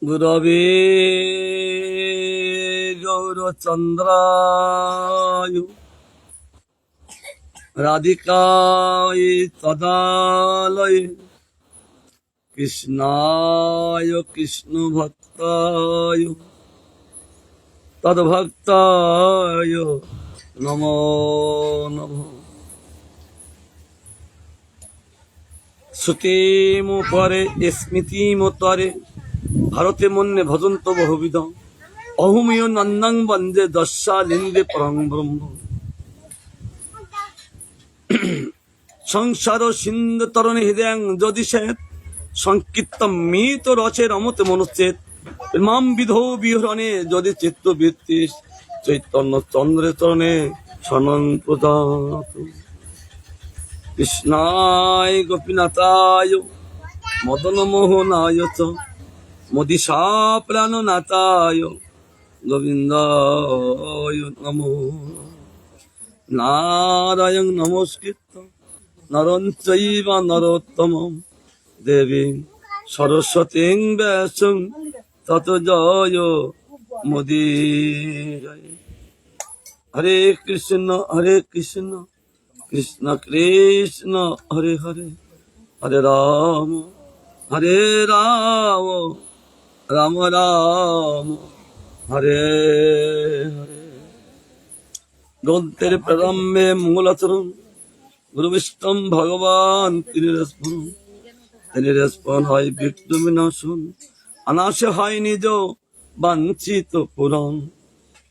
গুরবে গৌরচন্দ্রায় রাধিকায় তদালয়ে কৃষ্ণায় কৃষ্ণ ভক্তায় তদ্ভক্তায় নমো নমঃ। শ্রুতিম পরে স্মৃতিম তরে ভারতে মন্যে ভজন্ত বহুবিধ অহুমিয় নন্দং বন্দে দশা লিন্দে পরং ব্রহ্ম। সংসার সিন্ধু তরণ হৃদয়ং যদি সেত সংকীর্তম মিত রচে রমতে মনুচ্ছেদ মাম বিধৌ বিহরণে যদি চিত্তবৃত্তি চৈতন্য চন্দ্রে চরণে সনং প্রদাত। কৃষ্ণায় গোপীনাথায় মদন মোহনায় চ মদিশা প্রাণনাথায় গোবিন্দায় নমো। নারায়ণ নমস্কৃত নরং চৈব নরোত্তমং দেবীং সরস্বতীং ব্যাসং ততো জয় মুদীরয়ে। হরে কৃষ্ণ কৃষ্ণ কৃষ্ণ হরে হরে, হরে রাম রাম রাম হরে হরে। গ্রন্থের প্রারম্ভে মঙ্গলাচরণ গুরু বিষ্ণু ভগবান তিনি রেস্পন হয় বিঘ্ন বিনাশন, অনাশে হয় নিজ বাঞ্ছিত পুরাণ।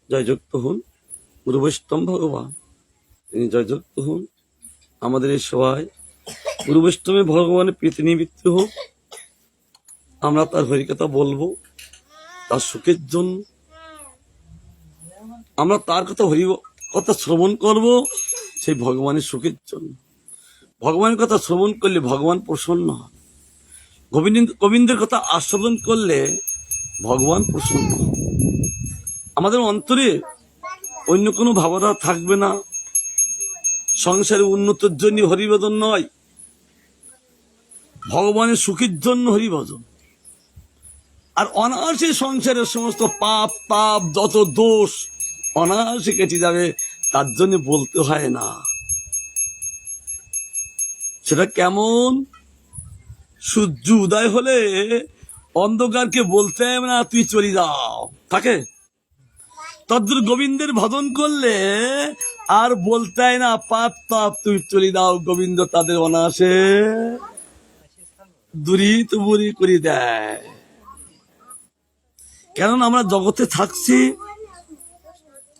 জয়যুক্ত হন গুরু বৈষ্ণব ভগবান, তিনি জয়যুক্ত হন। আমাদের এই সবাই গুরু বৈষ্ণবে ভগবানের প্রীতি নিমিত্ত হোক। আমরা তার হরিকথা বলবো তার সুখের জন্য, আমরা তার কথা শ্রবণ করব সেই ভগবানের সুখের জন্য। ভগবানের কথা শ্রবণ করলে ভগবান প্রসন্ন হন, গোবিন্দের কথা আস্বাদন করলে ভগবান প্রসন্ন হন। আমাদের অন্তরে অন্য কোনো ভাবনা থাকবে না। সংসারের উন্নতির জন্য হরিভজন নয়, ভগবানের সুখের জন্য হরিভজন। আর অনায়াসে সংসারের সমস্ত পাপ তাপ যত দোষ অনায়াসে কেটে যাবে, তার জন্য বলতে হয় না। সেটা কেমন? সূর্য উদয় হলে অন্ধকারকে বলতে হবে না তুই চলে যাও, থাকে। তদ্রুপ গোবিন্দের ভজন করলে আর বলতে হয় না পাপ তাপ তুই চলে দাও, গোবিন্দ তাদের অনায়াসে দূরিত বুড়ি করে দেয়। কেননা আমরা জগতে থাকছি,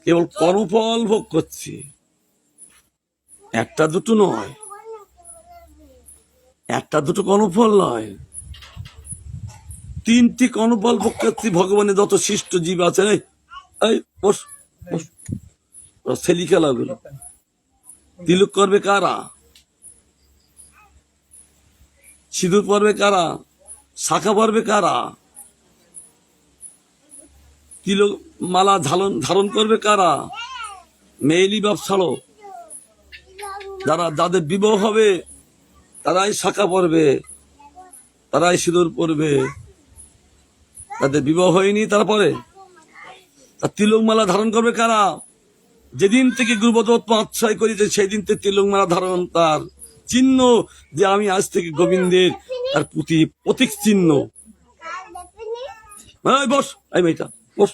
কেবল কর্মফল ভোগ করছি, একটা দুটো নয়, একটা দুটো কর্মফল নয়, তিনটি কর্মফল ভোগ করছি। ভগবানের যত সৃষ্ট জীব আছে, এই বস ছেলি খেলাগুলো তিলক করবে কারা, সিঁদুর পরবে কারা, শাখা পরবে কারা, তিলক মালা ধারণ করবে কারা, মেয়েলি বাপ ছাড়ো, যাদের বিবাহ হবে তারাই শাখা পরবে, তারাই সিঁদুর পরবে। তাদের বিবাহ হয়নি তারা পরে। তার তিলক মালা ধারণ করবে কারা? যেদিন থেকে গুরুপদ আশ্রয় করেছে সেই দিন থেকে তিলক মালা ধারণ তার চিহ্ন, যে আমি আজ থেকে গোবিন্দের তার প্রতি প্রতীক চিহ্ন। বস, এই মেয়েটা বস।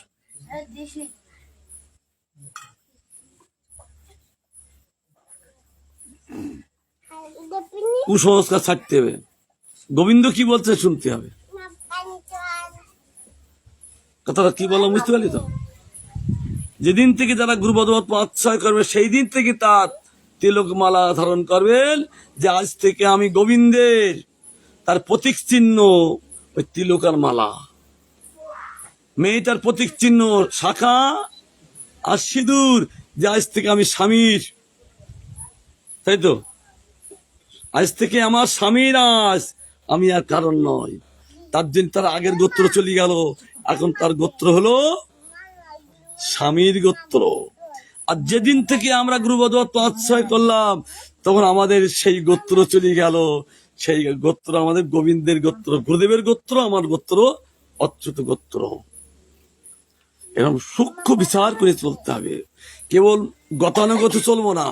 কুসংস্কার ছাড়তে হবে, গোবিন্দ কি বলছে শুনতে হবে। কথাটা কি বললাম বুঝতে পারলি তো? যেদিন থেকে যারা গুরুপদ আশ্রয় করবে সেই দিন থেকে তার তিলক মালা ধারণ করবেন, যে আজ থেকে আমি গোবিন্দের তার প্রতীক চিহ্ন ওই তিলক আর মালা। মেয়েটার প্রতীক চিহ্ন শাখা আর সিঁদুর, যে আজ থেকে আমি স্বামীর, তাই তো? আজ থেকে আমার স্বামীর, আজ আমি আর কারণ নয়। তার জন্য তার আগের গোত্র চলে গেল, এখন তার গোত্র হলো স্বামীর গোত্র। আর যেদিন থেকে আমরা গুরুপদ আশ্রয় করলাম তখন আমাদের সেই গোত্র চলে গেল, সেই গোত্র আমাদের গোবিন্দের গোত্র, গুরুদেবের গোত্র, আমার গোত্র অচ্যুত গোত্র। এরকম সূক্ষ্ম বিচার করে চলতে হবে, কেবল গতানুগত চলবো না।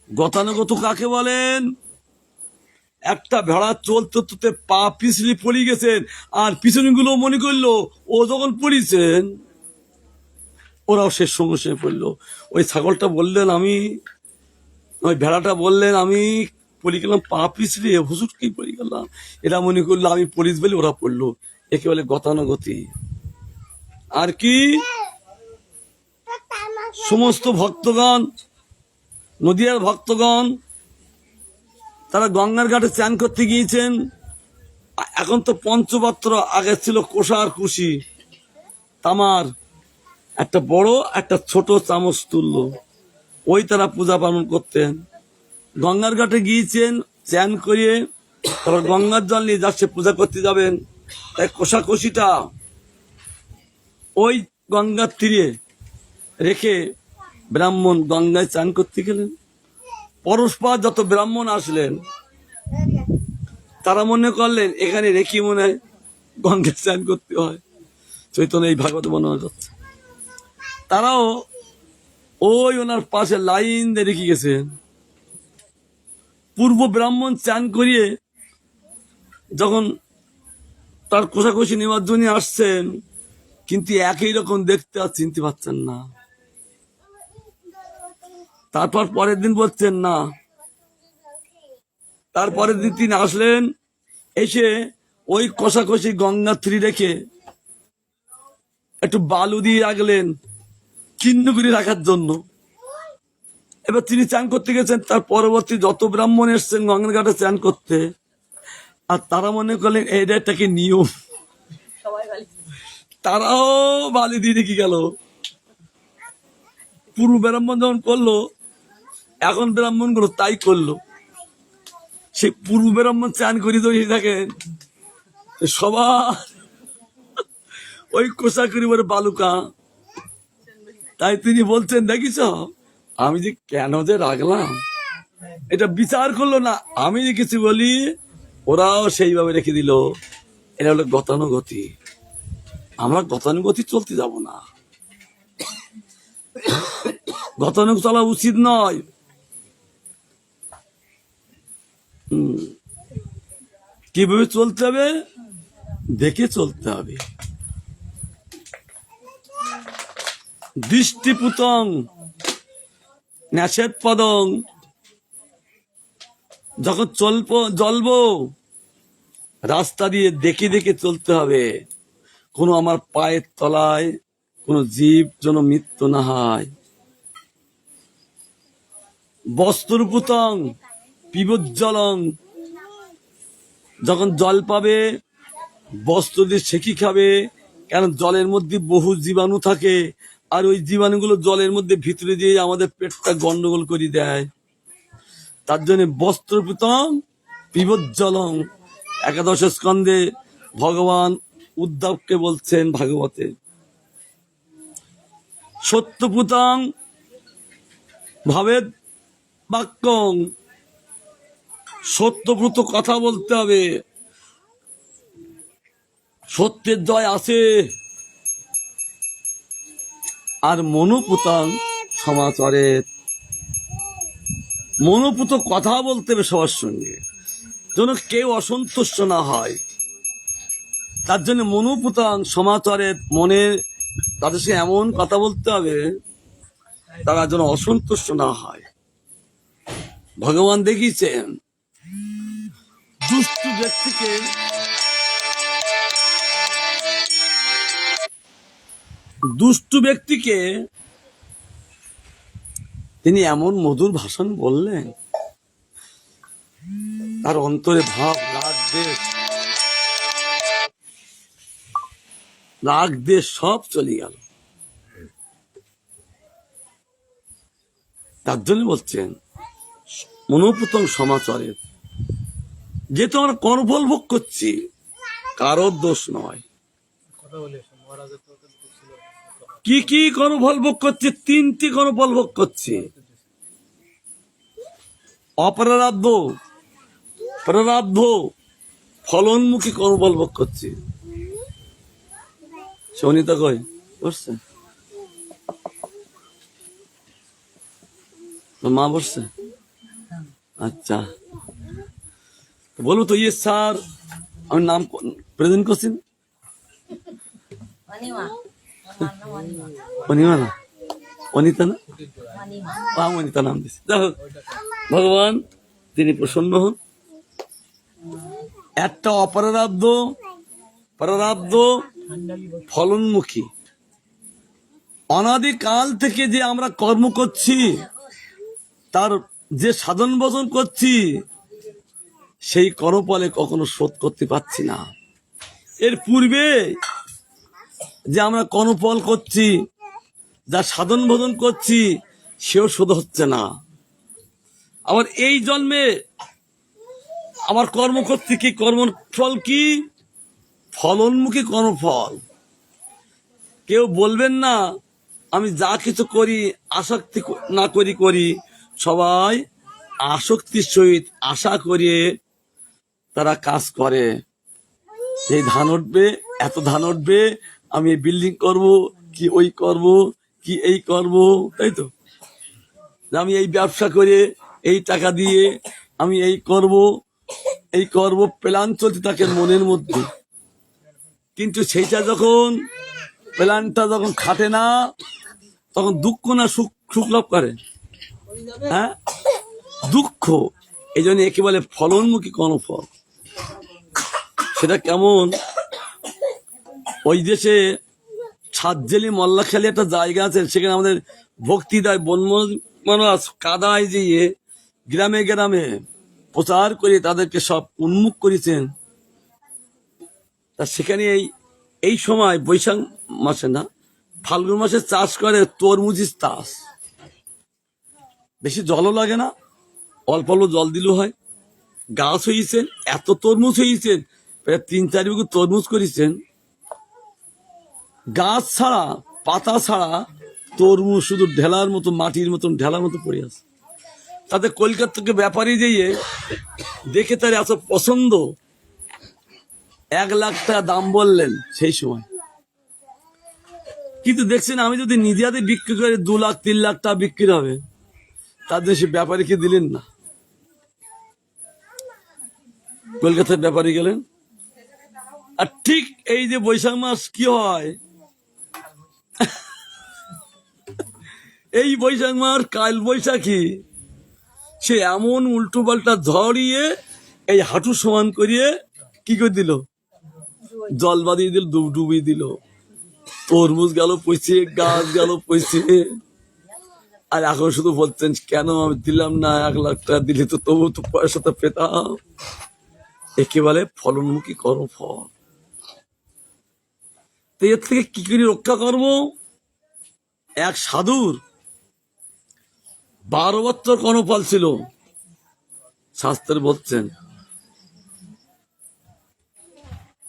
গতানুগত কাকে বলেন? একটা ভেড়া চলতে চলতে পা পিছলি পড়ে গেছেন, আর পিছনে গুলো মনে করলো ও যখন পড়িছেন ওরাও শেষ সঙ্গে সঙ্গে পড়লো। ওই ছাগলটা বললেন আমি, ওই ভেড়াটা বললেন আমি পড়ে গেলাম পা পিছলি, হুজুর কি পড়ে গেলাম, এরা মনে করলো আমি পড়িস বলে ওরা পড়লো। একে বলে গতানুগতি। আর কি সমস্ত ভক্তগণ, নদিয়ার ভক্তগণ, তারা গঙ্গার ঘাটে চান করতে গিয়েছেন। এখন তো পঞ্চপাত্র, আগে ছিল কোষার কুশি তামার, একটা বড় একটা ছোট চামচ তুলল, ওই তারা পূজা পালন করতেন। গঙ্গার ঘাটে গিয়েছেন চান করিয়ে, তারপর গঙ্গার জল নিয়ে যাচ্ছে পূজা করতে যাবেন, তাই কোষাকুশিটা ওই গঙ্গার তীরে রেখে ব্রাহ্মণ গঙ্গায় চান করতে গেলেন। পরস্পর যত ব্রাহ্মণ আসলেন তারা মনে করলেন এখানে রেখে মনে হয় গঙ্গায় চান করতে হয়। চৈতন্য এই ভাগবত বর্ণনা করছে। তারাও ওই ওনার পাশে লাইন দিয়ে রেখে গেছেন। পূর্ব ব্রাহ্মণ চান করিয়ে যখন তার কোষাকুষি নেওয়ার জন্য আসছেন, কিন্তু একই রকম দেখতে আর চিনতে পারছেন না। তারপর পরের দিন বলছেন না, তারপরের দিন তিনি আসলেন, এসে ওই কষাকষি গঙ্গা তীরে রেখে একটু বালু দিয়ে রাখলেন চিহ্ন করে রাখার জন্য। এবার তিনি চান করতে গেছেন, তার পরবর্তী যত ব্রাহ্মণ এসছেন গঙ্গার ঘাটে চান করতে, আর তারা মনে করলেন এটা একটা কি নিয়ম, তারাও বালি দিয়ে রেখে গেল। পূর্ব ব্রাহ্মণ যখন করলো, এখন ব্রাহ্মণ গুলো তাই করলো। সেই পূর্ব ব্রাহ্মণ চান করি তৈরি থাকেন, সবার ওই কোষাকুরি বলে বালুকা। তাই তিনি বলছেন দেখিস আমি যে কেন যে রাখলাম, এটা বিচার করলো না, আমি রেখেছি বলি ওরাও সেইভাবে রেখে দিল। এটা হলো গতানুগতি। আমরা গতানুগতি চলতে যাব না, গতানুগতি চলা উচিত নয়। কিভাবে চলতে হবে? দেখে চলতে হবে। দৃষ্টিপুতং ন্যাসেদ পদং, যখন জ্বলবো রাস্তা দিয়ে দেখে দেখে চলতে হবে, কোনো আমার পায়ের তলায় কোনো জীব যেন মৃত্যু না হয়। বস্ত্রপুতং পিবজ্জলং, যখন জল পাবে বস্ত্র দিয়ে সেকি খাবে, কেন জলের মধ্যে বহু জীবাণু থাকে, আর ওই জীবাণুগুলো জলের মধ্যে ভিতরে দিয়ে আমাদের পেটটা গন্ডগোল করে দেয়। তার জন্য বস্ত্রপুতং পিবজ্জলং, একাদশ স্কন্ধে ভগবান উদ্ধবকে বলছেন ভাগবতে। সত্যপুতং ভাবেদ বাক্যং, সত্যব্রত কথা বলতে হবে, সত্যের জয় আছে। আর মনোপুতং সমাচারে, মনোপুত কথা বলতে হবে সবার সঙ্গে, যেন কেউ অসন্তুষ্ট না হয়। তার জন্য মনোপুতং সমাচারে, মনে তাদের সঙ্গে এমন কথা বলতে হবে তারা যেন অসন্তুষ্ট না হয়। ভগবান দেখিয়েছেন দুষ্টু ব্যক্তিকে তিনি এমন মধুর ভাষণ বললেন, তার অন্তরে ভাব রাগ দেশ সব চলে গেল। তার জন্য বলছেন মনোপুতং সমাচারের, যেহেতু আমরা কর্মফল ভোগ করছি, কারোর দোষ নয়। কি কি কর্মফল ভোগ করছে? 3টি কর্মফল ভোগ করছে। অপরারাধ্য, প্রারাধ্য, ফলনমুখী কর্মফল ভোগ করছে। সনিতা কই বসছে? তোর মা বসছে? আচ্ছা, বলবো তো ইয়ে স্যার আমি নাম প্রেজেন্ট করছি অনিমা না অনিতা না অনিতা নাম দিচ্ছে। দেখো ভগবান তিনি প্রসন্ন হন। একটা অপরারাধ্য ফলনমুখী অনাদিকাল থেকে যে আমরা কর্ম করছি, তার যে সাধন ভজন করছি, সেই কর্মফলে কখনো শোধ করতে পারছি না। এর পূর্বে যে আমরা কর্মফল করছি, যা সাধন ভজন করছি, সেও শোধ হচ্ছে না। আবার এই জন্মে আমার কর্ম করছি কি, কর্মফল কি? ফলনমুখী কর্মফল। কেউ বলবেন না আমি যা কিছু করি আসক্তি না করি, সবাই আসক্তির সহিত আশা করিয়ে তারা কাজ করে। এই ধান উঠবে, এত ধান উঠবে, আমি এই বিল্ডিং করব, কি ওই করব, কি এই করব, তাই তো? আমি এই ব্যবসা করে এই টাকা দিয়ে আমি এই করব, প্ল্যান চলতে থাকে মনের মধ্যে। কিন্তু সেইটা যখন প্ল্যানটা যখন খাটে না, তখন দুঃখ না সুখ লাভ করে? হ্যাঁ, দুঃখ। এই জন্য একে বলে ফলনমুখী কর্মফল। সেটা কেমন? ওই দেশে ছাদজেলি মল্লাখালী একটা জায়গা আছে, সেখানে আমাদের ভক্তি দেয় বনমানস কাদায় দিয়ে গ্রামে গ্রামে প্রচার করে তাদেরকে সব উন্মুখ করেছেন। তা সেখানে এই সময় বৈশাখ মাসে না, ফাল্গুন মাসে চাষ করে তরমুজের চাষ। বেশি জলও লাগে না, অল্প অল্প জল দিলেও হয়। গাছ হয়েছেন, এত তরমুজ হয়েছেন, প্রায় 3-4 বিঘা তরমুজ করেছেন। গাছ ছাড়া, পাতা ছাড়া তরমুজ শুধু ঢেলার মতো, মাটির মতন ঢেলার মতো পড়ে আছে। তাতে কলকাতা থেকে ব্যাপারী দিয়ে দেখে তার এত পছন্দ, 1 লাখ টাকা দাম বললেন সেই সময়। কিন্তু দেখছেন আমি যদি নিজে হাতে বিক্রি করে 2 লাখ 3 লাখ টাকা বিক্রি হবে, তার জন্য সে ব্যাপারীকে দিলেন না। কলকাতার ব্যাপারী গেলেন। আর ঠিক এই যে বৈশাখ মাস কি হয়, এই বৈশাখ মাস কাল বৈশাখী, সে এমন উল্টো পাল্টা ঝড়িয়ে এই হাঁটু সমান করিয়ে কি করে দিল, জল বাঁধিয়ে দিল, ডুবিয়ে দিল। তরমুজ গেল পয়সে, গাছ গেল পয়সে। আর এখন শুধু বলছেন কেন আমি দিলাম না, 1 লাখ টাকা দিলে তো তবু তো পয়সাটা পেতাম। একেবারে ফলনমুখী কর্মফল। তো এর থেকে কি করে রক্ষা করব? এক সাধুর 12 বছর কর্মফল ছিল, শাস্ত্রে বলছেন।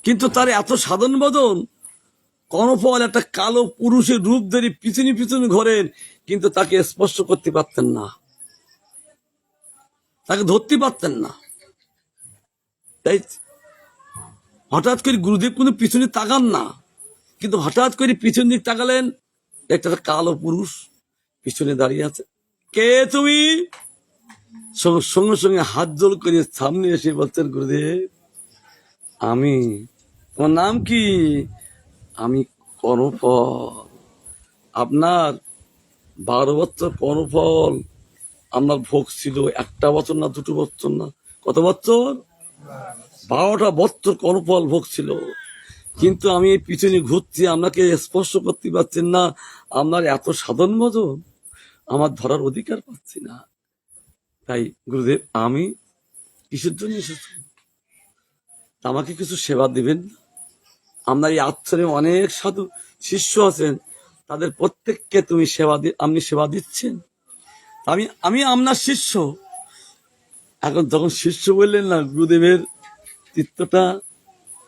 কিন্তু তার এত সাধন ভজন, কর্মফল একটা কালো পুরুষের রূপ ধরে পিছনে পিছনে ঘোরেন, কিন্তু তাকে স্পর্শ করতে পারতেন না, তাকে ধরতে পারতেন না। তাই হঠাৎ করে গুরুদেব কোনো পিছনে তাকান না, কিন্তু হঠাৎ করে পিছন দিক তাকালেন, একটা কালো পুরুষ পিছনে দাঁড়িয়ে আছে। কে তুমি? সঙ্গে সঙ্গে হাত জোড় করে সামনে এসে বলছেন গুরুদেব আমি। তোমার নাম কি? আমি কর্মফল। আপনার 12 বছর কর্মফল আপনার ভোগ ছিল, 1 বছর না 2 বছর না, কত বছর? 12টা বছর কর্মফল ভোগ ছিল। কিন্তু আমি এই পিছনে ঘুরছি, আপনাকে স্পর্শ করতে পারছেন না। আপনার এত সাধন ভজন, আমার ধরার অধিকার পাচ্ছি না। তাই গুরুদেব আমি কিসের জন্য এসেছি? আমাকে কিছু সেবা দিবেন? আপনার এই আশ্রমে অনেক সাধু শিষ্য আছেন, তাদের প্রত্যেককে তুমি আপনি সেবা দিচ্ছেন। আমি আপনার শিষ্য। এখন যখন শিষ্য বললেন না, গুরুদেবের চিত্তটা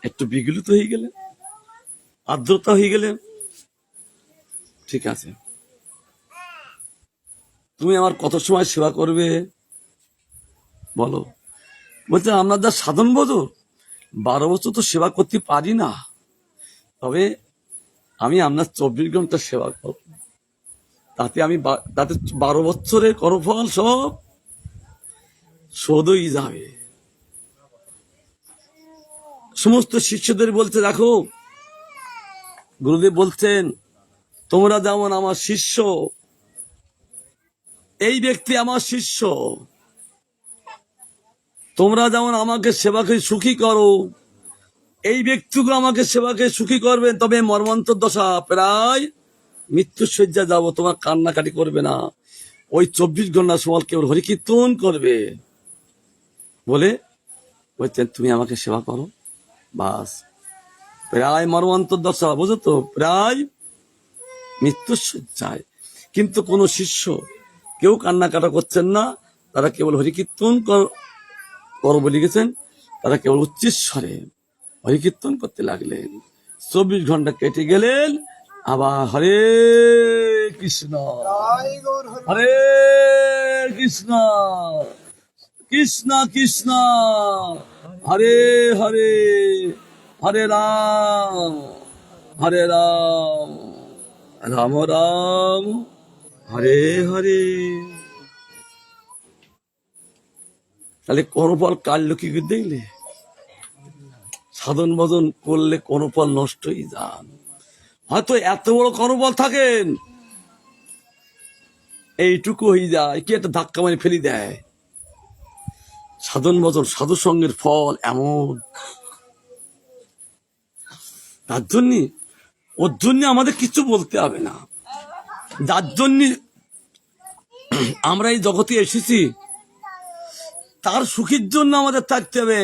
একটু বিগলিত হয়ে গেলেন, আর্দ্রতা হয়ে গেলেন। ঠিক আছে, তুমি আমার কত সময় সেবা করবে বলো? বলছে আপনার যা সাধন ভজন, 12 বছর তো সেবা করতে পারি না, তবে আমি আপনার 24 ঘন্টা সেবা করব, তাতে 12 বছরের কর্মফল সব শোধ হয়ে যাবে। সমস্ত শিষ্যদের বলতে, দেখো গুরুদেব বলছেন, তোমরা যেমন আমার শিষ্য, এই ব্যক্তি আমার শিষ্য, তোমরা যেমন আমাকে সেবাকে সুখী করো, এই ব্যক্তিকে আমাকে সেবাকে সুখী করবেন, তবে মর্মান্তর দশা প্রায় মৃত্যুর শয্যা যাবো, তোমার কান্নাকাটি করবে না, ওই 24 ঘন্টা সময় কেবল হরিকীর্তন করবে বলে বলছেন, তুমি আমাকে সেবা করো, বাস প্রায় মর্মান্তর দশা, বুঝো তো, প্রায় মৃত্যুর শয্যায়। কিন্তু কোন শিষ্য কেউ কান্নাকাটা করছেন না, তারা কেবল হরিকীর্তন করো বলে গেছেন, তারা কেবল উচ্চস্বরে হরিকীর্তন করতে লাগলেন। 24 ঘন্টা কেটে গেলেন, আবার হরে কৃষ্ণ হরে কৃষ্ণ কৃষ্ণ কৃষ্ণ হরে হরে, হরে রাম রাম রাম হরে হরে। তাহলে কর্মফল কাটলো কি করে দেখলে? সাধন ভজন করলে কর্মফল নষ্ট হয়ে যান। হয়তো এত বড় কর্মফল থাকেন, এইটুকু হয়ে যায়, কি একটা ধাক্কা মারি ফেলি দেয়। সাধন ভজন সাধু সঙ্গের ফল এমন, তার জন্য ওর জন্য আমাদের কিছু বলতে হবে না। যার জন্য আমরা এই জগতে এসেছি, তার সুখের জন্য আমাদের থাকতে হবে।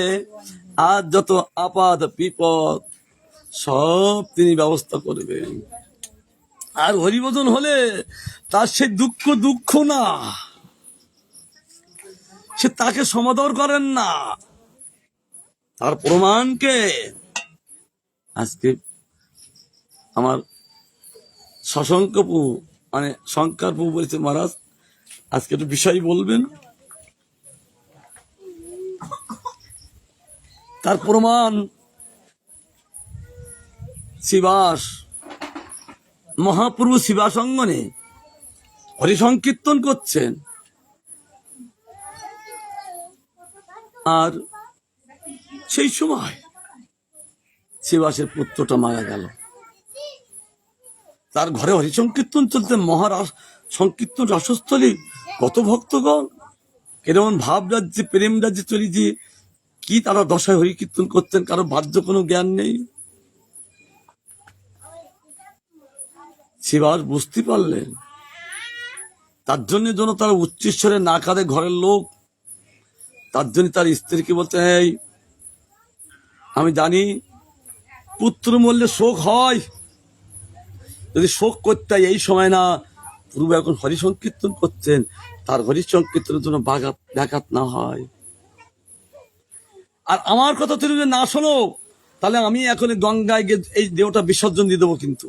আর যত আপাদ বিপদ সব তিনি ব্যবস্থা করবেন। আর হরিভজন হলে তার সে দুঃখ না, সে তাকে সমাদর করেন না। তার প্রমাণকে আজকে আমার শশঙ্কপু মানে শঙ্করপু বলেছে, মহারাজ আজকে একটু বিষয় বলবেন। তার প্রমাণ শিবাস, মহাপ্রভু শিবাস অঙ্গনে হরিসংকীর্তন করছেন, আর সেই সময় শিবাসের পুত্রটা মারা গেল। তার ঘরে হরিসংকীর্তন চলতে, মহারাজ সংকীর্তন রসস্থলী, কত ভক্তগণ এরকম ভাব রাজ্যে প্রেম রাজ্যে চলে গিয়ে কি তারা দশায় হরিকীর্তন করতেন, কারো বাহ্য কোনো জ্ঞান নেই। শিবাস বুঝতে পারলেন, তার জন্য যেন তারা উচ্চস্বরে না কাঁদে ঘরের লোক। তার জন্য তার স্ত্রীকে বলতে, এই আমি জানি পুত্র মরলে শোক হয়, যদি শোক করতে হয় এই সময় না, পূর্ব এখন হরিসংকীর্তন করছেন, তার হরিসংকীর্তনের জন্য ব্যাঘাত না হয়। আর আমার কথা তুমি যদি না শোনো, তাহলে আমি এখন গঙ্গায় গিয়ে এই দেহটা বিসর্জন দিয়ে দেবো। কিন্তু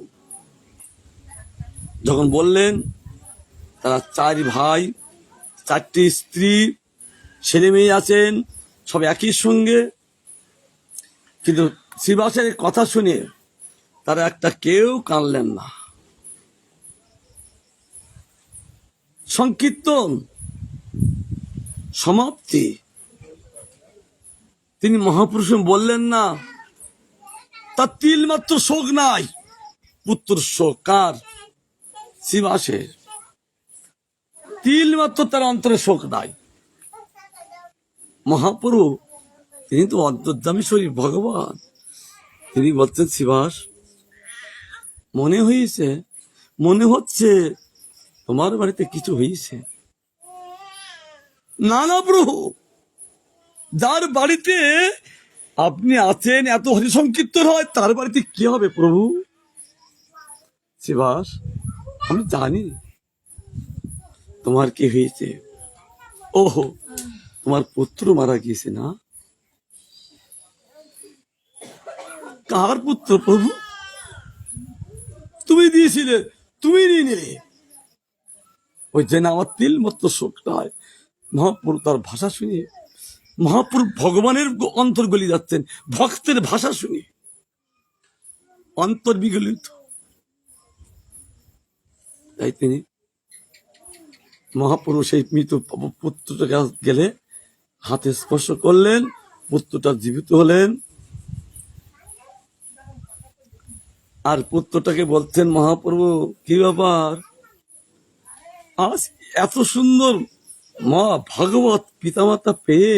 যখন বললেন, তারা 4 ভাই, 4টি স্ত্রী, ছেলে মেয়ে আছেন, সব একই সঙ্গে। কিন্তু শিবাসের কথা শুনে তারা একটা কেউ কানলেন না। সংকীর্তন সমাপ্তি, তিনি মহাপুরুষ বললেন না, তার তিল মাত্র শোক নাই। পুত্র শোক কার? শিবাসের। তিল মাত্র তার অন্তরে শোক নাই। মহাপুরু তিনি তো অন্তর্যামী শরীর ভগবান, তিনি বলছেন, শিবাস মনে হচ্ছে তোমার বাড়িতে কিছু হয়েছে। না না প্রভু, যার বাড়িতে আপনি আছেন, এত হরিসংকীর্তন হয়, তার বাড়িতে কি হবে প্রভু? শিবাস আমি জানি তোমার কি হয়েছে। ওহো, তোমার পুত্র মারা গিয়েছে না? কার পুত্র প্রভু? তুমি দিয়েছিলে, তুমি নিয়ে নিলে। ওই যে না, আমার তিল মতো শোক নয়। মহাপুরু তার ভাষা শুনে, মহাপুরু ভগবানের অন্তর গলি যাচ্ছেন, ভক্তের ভাষা শুনে অন্তর বিগলিত। তাই তিনি মহাপুরুষ সেই মৃত পুত্রটাকে গেলে হাতে স্পর্শ করলেন, পুত্রটা জীবিত হলেন। আর পুত্রটাকে বলছেন, মহাপ্রভু কি ব্যাপার, আজ এত সুন্দর মা ভাগবত পিতামাতা পেয়ে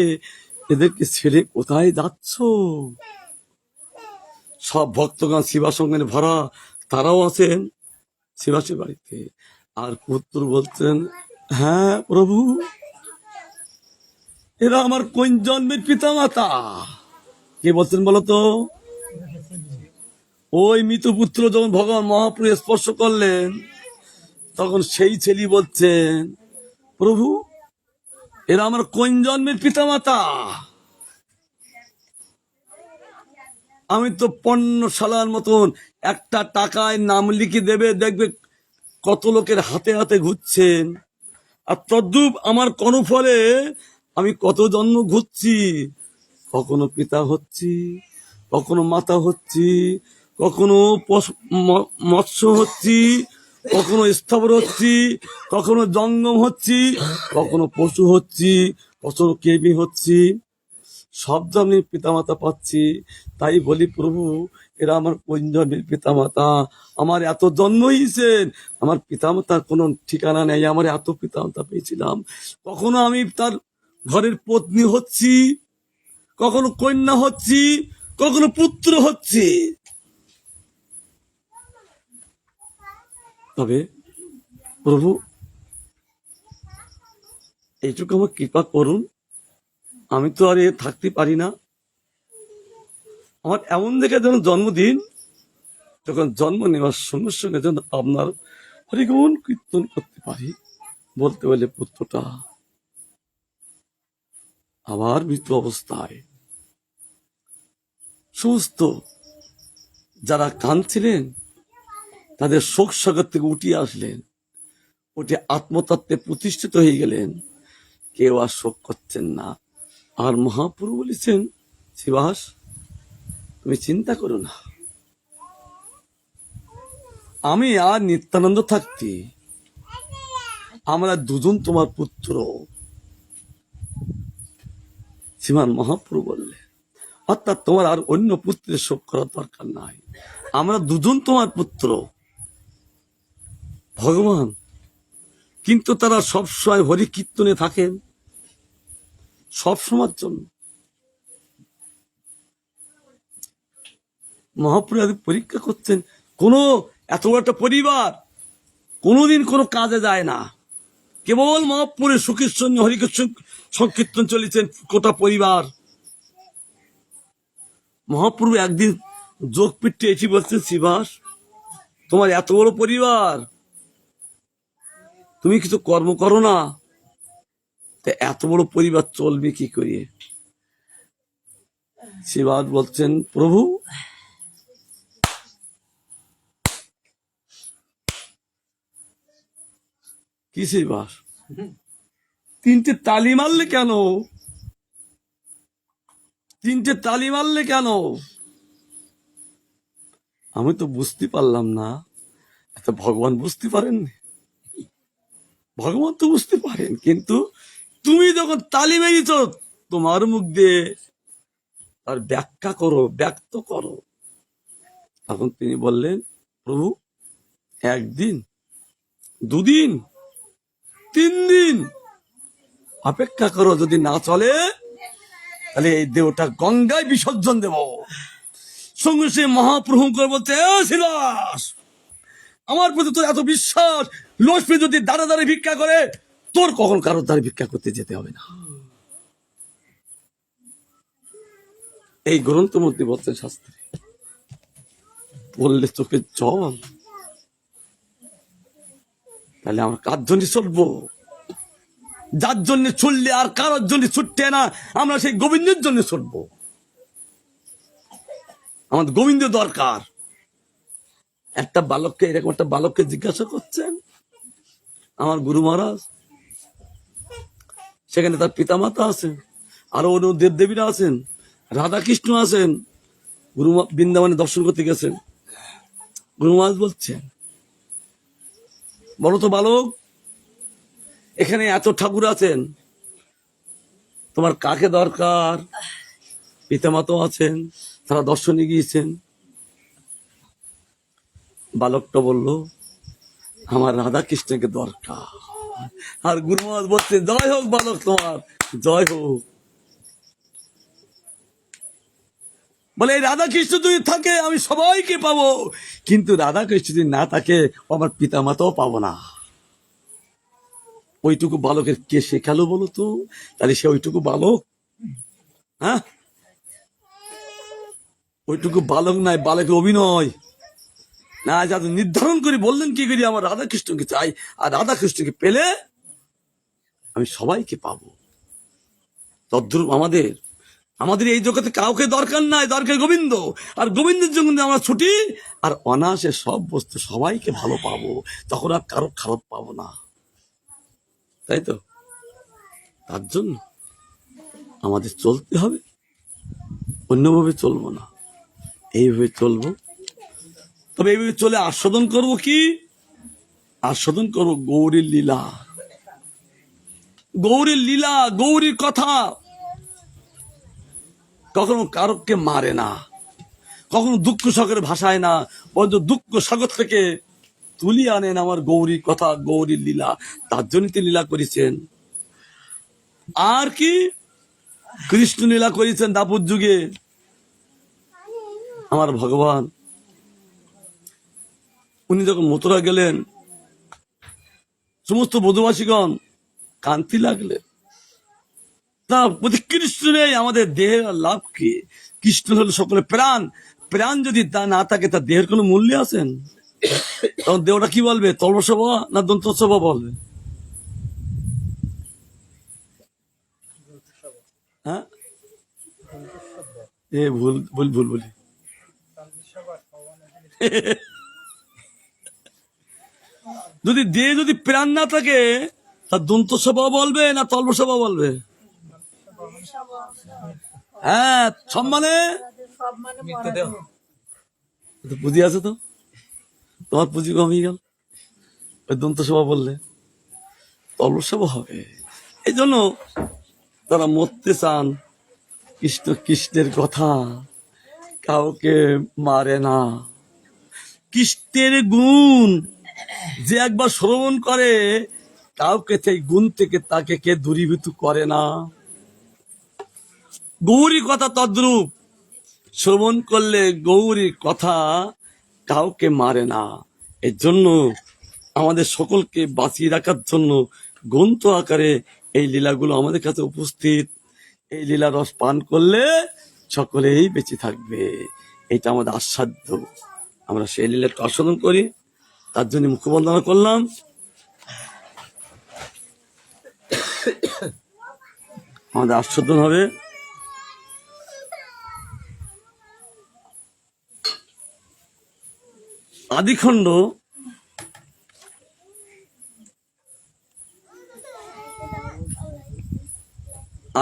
এদেরকে ছেড়ে কোথায় যাচ্ছ? সব ভক্তগণ শিবাসঙ্গনে ভরা, তারাও আছেন শিবাসের বাড়িতে। আর পুত্র বলছেন, হ্যাঁ প্রভু, এরা আমার কোন জন্মের পিতামাতা। কে বলছেন বলতো? ওই মৃত পুত্র যখন ভগবান মহাপ্রভু স্পর্শ করলেন, তখন সেই ছেলে বলছেন, প্রভু এরা আমার কোন জন্মের পিতামাতা। আমি তো পণ্যশালার মতন একটা টাকায় নাম লিখে দেবে, দেখবে কত লোকের হাতে হাতে ঘুরছেন, আর তদ্রূপ আমার কর্মফলে আমি কত জন্ম ঘুরছি। কখনো পিতা হচ্ছি, কখনো মাতা হচ্ছি, কখনো মৎস্য হচ্ছি, কখনো স্থাবর হচ্ছি, কখনো জঙ্গম হচ্ছি, কখনো পশু হচ্ছি, কখনো কেবি হচ্ছি। সব জন্মের পিতামাতা পাচ্ছি। তাই বলি প্রভু, এরা আমার কোন জন্মের পিতামাতা। আমার এত জন্ম হয়েছেন, আমার পিতামাতার কোনো ঠিকানা নেই। আমার এত পিতামাতা পেয়েছিলাম। কখনো আমি তার ঘরের পত্নী হচ্ছি, কখনো কন্যা হচ্ছি, কখনো পুত্র হচ্ছি। তবে প্রভু এইটুকু আমার কৃপা করুন, আমি তো আর থাকতে পারি না। আমার এমন দেখে যেন জন্মদিন, যখন জন্ম নেওয়ার সঙ্গে সঙ্গে যেন আপনার হরিগুণ কীর্তন করতে পারি। বলতে বলে পুত্রটা আবার মৃত অবস্থায় সমস্ত যারা কাঁদছিলেন তাদের শোক সাগর থেকে উঠিয়ে আসলেন, উঠে আত্মতত্ত্বে প্রতিষ্ঠিত হয়ে গেলেন। কেউ আর শোক করছেন না। আর মহাপ্রভু বলেছেন, শিবাস তুমি চিন্তা করো না, আমি আর নিত্যানন্দ থাকতে আমরা দুজন তোমার পুত্র। শ্রীমান মহাপ্রভু বললেন, অর্থাৎ তোমার আর অন্য পুত্রের শোক করার দরকার নাই, আমরা দুজন তোমার পুত্র। ভগবান কিন্তু তারা সবসময় হরি কীর্তনে থাকেন, সবসময়ের জন্য। মহাপ্রভু পরীক্ষা করছেন, কোন এত বড় একটা পরিবার কোনোদিন কোনো কাজে যায় না, কেবল মহাপ্রভুর সুখের সঙ্গে হরিকৃষ্ণ সংকীর্তন চলেছেন গোটা পরিবার। মহাপ্রভু একদিন যোগ পিঠে এসে বলছেন, শিবাস তোমার এত বড় পরিবার, তুমি কিছু কর্ম করো না, তা এত বড় পরিবার চলবে কি করে? শিবাস বলছেন, প্রভু কি শিবাস তিনটে তালি মারলে কেন? তিনটে তালি মারলে কেন? আমি তো বুঝতে পারলাম না। এত ভগবান বুঝতে পারেননি? ভগবান তো বুঝতে পারেন, কিন্তু তুমি যখন তালি মেরেছ তোমার মুখ দিয়ে তার ব্যাখ্যা করো, ব্যক্ত করো। তখন তিনি বললেন, প্রভু একদিন, দুদিন, 3 দিন অপেক্ষা করো, যদি না চলে তাহলে এই দেহটা গঙ্গায় বিসর্জন দেব। সঙ্গে সে মহাপ্রভু করে বলতে, শিলাস আমার প্রতি তোর এত বিশ্বাস, লক্ষ্মী যদি দাঁড়া দাঁড়িয়ে ভিক্ষা করে, তোর কখন কারোর দ্বারা ভিক্ষা করতে যেতে হবে না। এই গ্রন্থ মধ্যে বলছেন শাস্ত্রে, বললে চোখের জল। তাহলে আমরা কার জন্য চলবো? যার জন্য চললে আর কারোর জন্য ছুটতে না, আমরা সেই গোবিন্দের জন্য ছুটবো। আমাদের গোবিন্দ দরকার। একটা বালককে, এরকম একটা বালককে জিজ্ঞাসা করছেন আমার গুরু মহারাজ, সেখানে তার পিতামাতা আছেন, আরো অন্য দেবদেবীরা আছেন, রাধা কৃষ্ণ আছেন। গুরু বৃন্দাবনে দর্শন করতে গেছেন। গুরু মহারাজ বলছেন বলো তো বালক, এখানে এত ঠাকুর আছেন, তোমার কাকে দরকার? পিতামাতাও আছেন, তারা দর্শনে গিয়েছেন। বালকটা বলল, আমার রাধা কৃষ্ণকে দরকার। আর গুরু মহারাজ বলছে, জয় হোক বালক, তোমার জয় হোক। বলে এই রাধা কৃষ্ণ যদি থাকে আমি সবাইকে পাবো, কিন্তু রাধা কৃষ্ণ যদি না থাকে আমার পিতা মাতাও পাবো না। ওইটুকু বালকের কে শেখালো বলো তো? তাহলে সে ওইটুকু বালক? হ্যাঁ, ওইটুকু বালক নাই, বালকের অভিনয় না। যাতে নির্ধারণ করে বললেন কি করি, আমার রাধা কৃষ্ণকে চাই, আর রাধা কৃষ্ণকে পেলে আমি সবাইকে পাবো। তদ্রূপ আমাদের এই জগতে কাউকে দরকার নাই, দরকার গোবিন্দ। আর গোবিন্দের জন্য আমরা ছুটি, আর অনায়াসে সব বস্তু সবাইকে ভালো পাবো, তখন আর কারো খারাপ পাবো না। তাই তো? তার জন্য আমাদের চলতে হবে, অন্যভাবে চলবো না, এইভাবে চলবো। তবে এইভাবে চলে আস্বাদন করবো কি? আস্বাদন করবো গৌরীর লীলা, গৌরীর লীলা, গৌরীর কথা। কখনো কারককে মারে না, কখনো দুঃখ সাগরে ভাসায় না, বরঞ্চ দুঃখ সাগর থেকে তুলিয়ে আনেন আমার গৌরীর কথা, গৌরীর লীলা। তার জন্য তিনি লীলা করেছেন। আর কি কৃষ্ণ লীলা করেছেন দাপর যুগে। আমার ভগবান উনি যখন মথুরা গেলেন, সমস্ত বধুবাসীগণ কান্তি লাগলেন। তা প্রতি কৃষ্ণ নেই, আমাদের দেহের লাভ কি? কৃষ্ণ হলো সকলে প্রাণ, প্রাণ যদি তা না থাকে তার দেহের কোনো মূল্য আছেন? তখন দেহটা কি বলবে, তলসভা না দন্তসভা বলবে? হ্যাঁ, এ ভুল ভুল ভুল বলি। যদি দেহ যদি প্রাণ না থাকে, তার দন্তসভা বলবে না তলসভা বলবে? হ্যাঁ, সম্মানে পুঁজি আছে তো, তোমার পুঁজি কমিয়ে গেল, ওই দন্তসভা বললে তলসভা হবে। এই জন্য তারা মরতে চান, কৃষ্ণ কৃষ্ণের কথা কাউকে মারে না। কৃষ্ণের গুণ যে একবার শ্রবণ করে, কাউকে সেই গুণ থেকে তাকে কে দূরীভূত করে না। গৌরী কথা তদ্রূপ, শ্রবণ করলে গৌরীর কথা কাউকে মারে না। এর জন্য আমাদের সকলকে বাঁচিয়ে রাখার জন্য গ্রন্থ আকারে এই লীলাগুলো আমাদের কাছে উপস্থিত। এই লীলা রস পান করলে সকলেই বেঁচে থাকবে, এটা আমাদের আস্বাদ্য। আমরা সেই লীলাটা আস্বাদন করি, তার জন্য মুখবন্দনা করলাম। আমাদের আস্বাদন হবে। আদিখণ্ড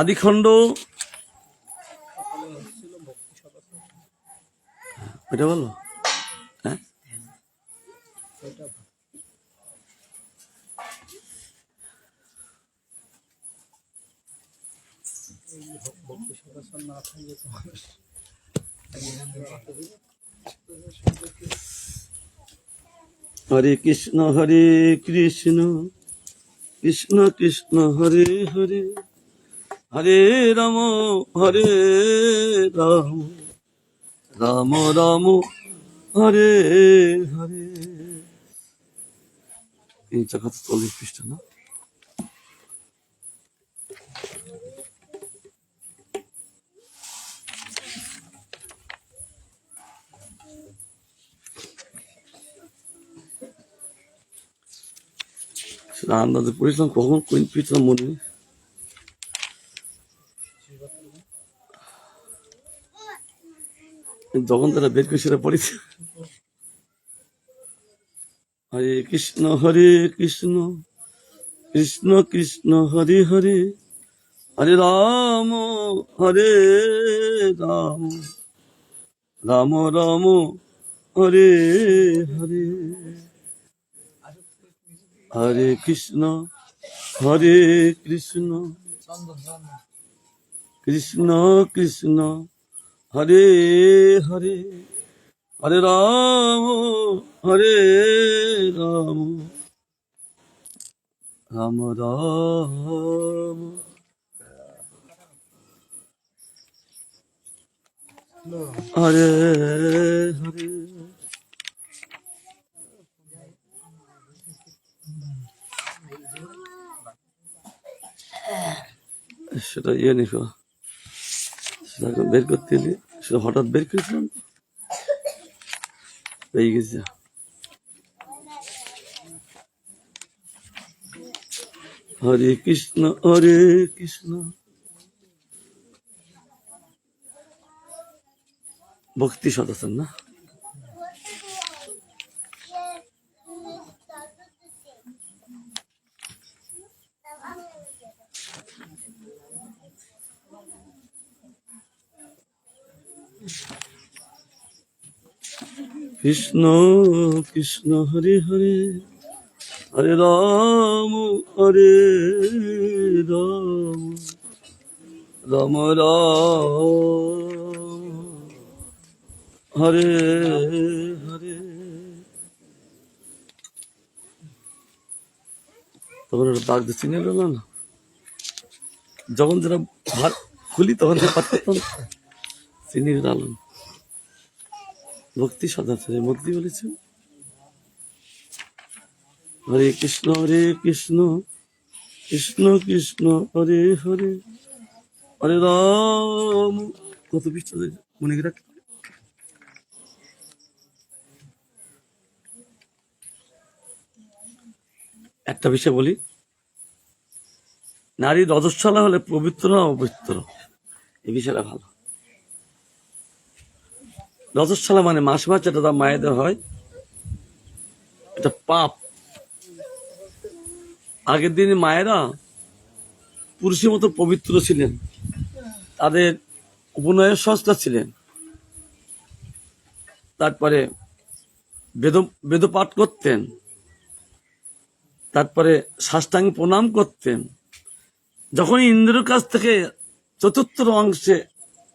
আদিখণ্ড এটা বলো। হ্যাঁ, হরে কৃষ্ণ কৃষ্ণ কৃষ্ণ হরে হরে, হরে রাম রাম, রাম রাম হরে হরে। 340 পৃষ্ঠা না? আন্দাজে পড়েছিলাম, কখন কোন পৃষ্ঠা মনে নেই। যখন তারা বের করে সেটা পড়েছে। হরে কৃষ্ণ কৃষ্ণ কৃষ্ণ হরে হরে, হরে রাম রাম রাম হরে হরে। হরে কৃষ্ণ হরে কৃষ্ণ কৃষ্ণ কৃষ্ণ হরে হরে হরে রাম রাম রাম হরে হরে। সেটা নিকো, সেটা বের করতে এলি, সেটা হঠাৎ বের করেছিলাম, পেয়ে গেছে। হরে কৃষ্ণ হরে কৃষ্ণ। ভক্তি সদাচন না? কৃষ্ণ কৃষ্ণ হরে হরে হরে রাম রাম রাম হরে হরে। তখন ওটা দাগ দিয়ে চিনে গেল না, যখন যেটা ভাত খুলি তখন পারতাম চিনি ডালাম। ভক্তি সদাচারের মধ্যে বলেছেন হরে কৃষ্ণ কৃষ্ণ কৃষ্ণ হরে হরে হরে রাম। কত পৃষ্ঠা মনে রাখ। একটা বিষয় বলি, নারী রজস্বলা হলে পবিত্র না অপবিত্র, এই বিষয়টা ভালো। রজস্বলা মানে মাস যেটা তার মায়েদের হয়, এটা পাপ। আগের দিনে মায়েরা পুরুষের মতো পবিত্র ছিলেন, তাদের উপনয়ের সংস্কার ছিলেন, তারপরে বেদ পাঠ করতেন, তারপরে সাষ্টাঙ্গ প্রণাম করতেন। যখন ইন্দ্রের কাছ থেকে চতুর্থ অংশে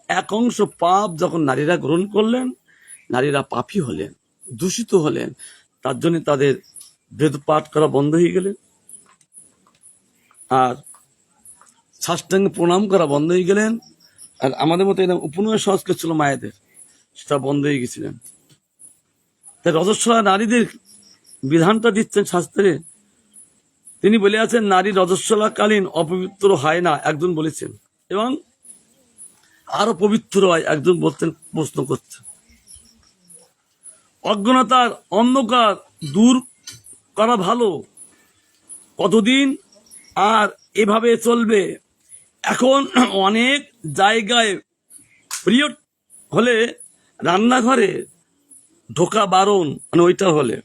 এক অংশ পাপ যখন নারীরা গ্রহণ করলেন, নারীরা পাপী হলেন, দূষিত হলেন, তার জন্য তাদের বেদ পাঠ করা বন্ধ হয়ে গেলেন, আর সাষ্টাঙ্গ প্রণাম করা বন্ধ হয়ে গেলেন। আর আমাদের মতো এরকম উপনয় সংস্কার ছিল মায়েদের, সেটা বন্ধ হয়ে গেছিলেন। তাই রজস্বলা নারীদের বিধানটা দিচ্ছেন শাস্ত্রে। তিনি বলে আছেন নারী রজস্বলাকালীন অপবিত্র হয় না, একজন বলেছেন, এবং আরো পবিত্র হয় একজন বলতেন, প্রশ্ন করছেন। অজ্ঞানতার অন্ধকার দূর করা ভালো, কতদিন আর এভাবে চলবে? এখন অনেক জায়গায় পিরিয়ড হলে রান্নাঘরে ঢোকা বারণ, মানে ওইটা হলে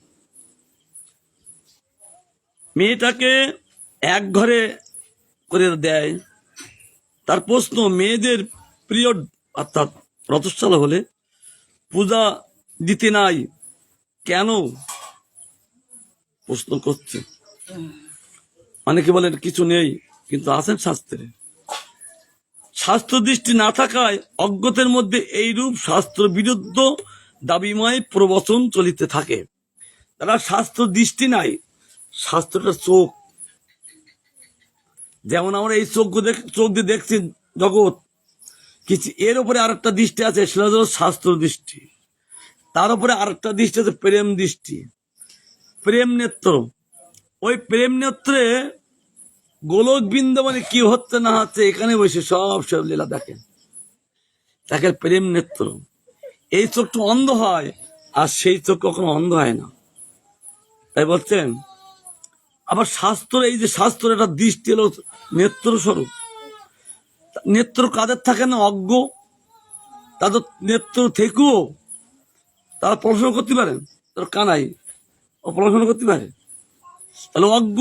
মেয়েটাকে এক ঘরে করে দেয়। তার প্রশ্ন, মেয়েদের পিরিয়ড অর্থাৎ রজস্বলা হলে পূজা দিতে নাই কেন? প্রশ্ন করছে। অনেকে বলেন কিছু নেই, কিন্তু আছেন শাস্ত্রে। শাস্ত্র দৃষ্টি না থাকায় অজ্ঞতের মধ্যে এইরূপ শাস্ত্র বিরুদ্ধ দাবিময় প্রবচন চলিতে থাকে। তারা শাস্ত্র দৃষ্টি নাই, শাস্ত্রটা চোখ। যেমন আমরা এই চোখ দিয়ে দেখছি জগৎ, কিছু এর উপরে আরেকটা দৃষ্টি আছে, সেটা হলো শাস্ত্র দৃষ্টি। তার উপরে আরেকটা দৃষ্টি আছে প্রেম দৃষ্টি, প্রেম নেত্র। ওই প্রেম নেত্রে গোলক বৃন্দাবনে কি হচ্ছে না হচ্ছে এখানে বসে সব লীলা দেখেন, তাকে প্রেম নেত্র। এই চোখটা অন্ধ হয়, আর সেই চোখ কখনো অন্ধ হয় না। তাই বলছেন আবার শাস্ত্র, এই যে শাস্ত্র একটা দৃষ্টি হলো নেত্র স্বরূপ। নেত্র কাদের থাকে না? অজ্ঞ। তাদের নেত্র থেকেও তারা পড়াশোনা করতে পারেন, তার কানাই ও পড়াশোনা করতে পারে, তাহলে অজ্ঞ।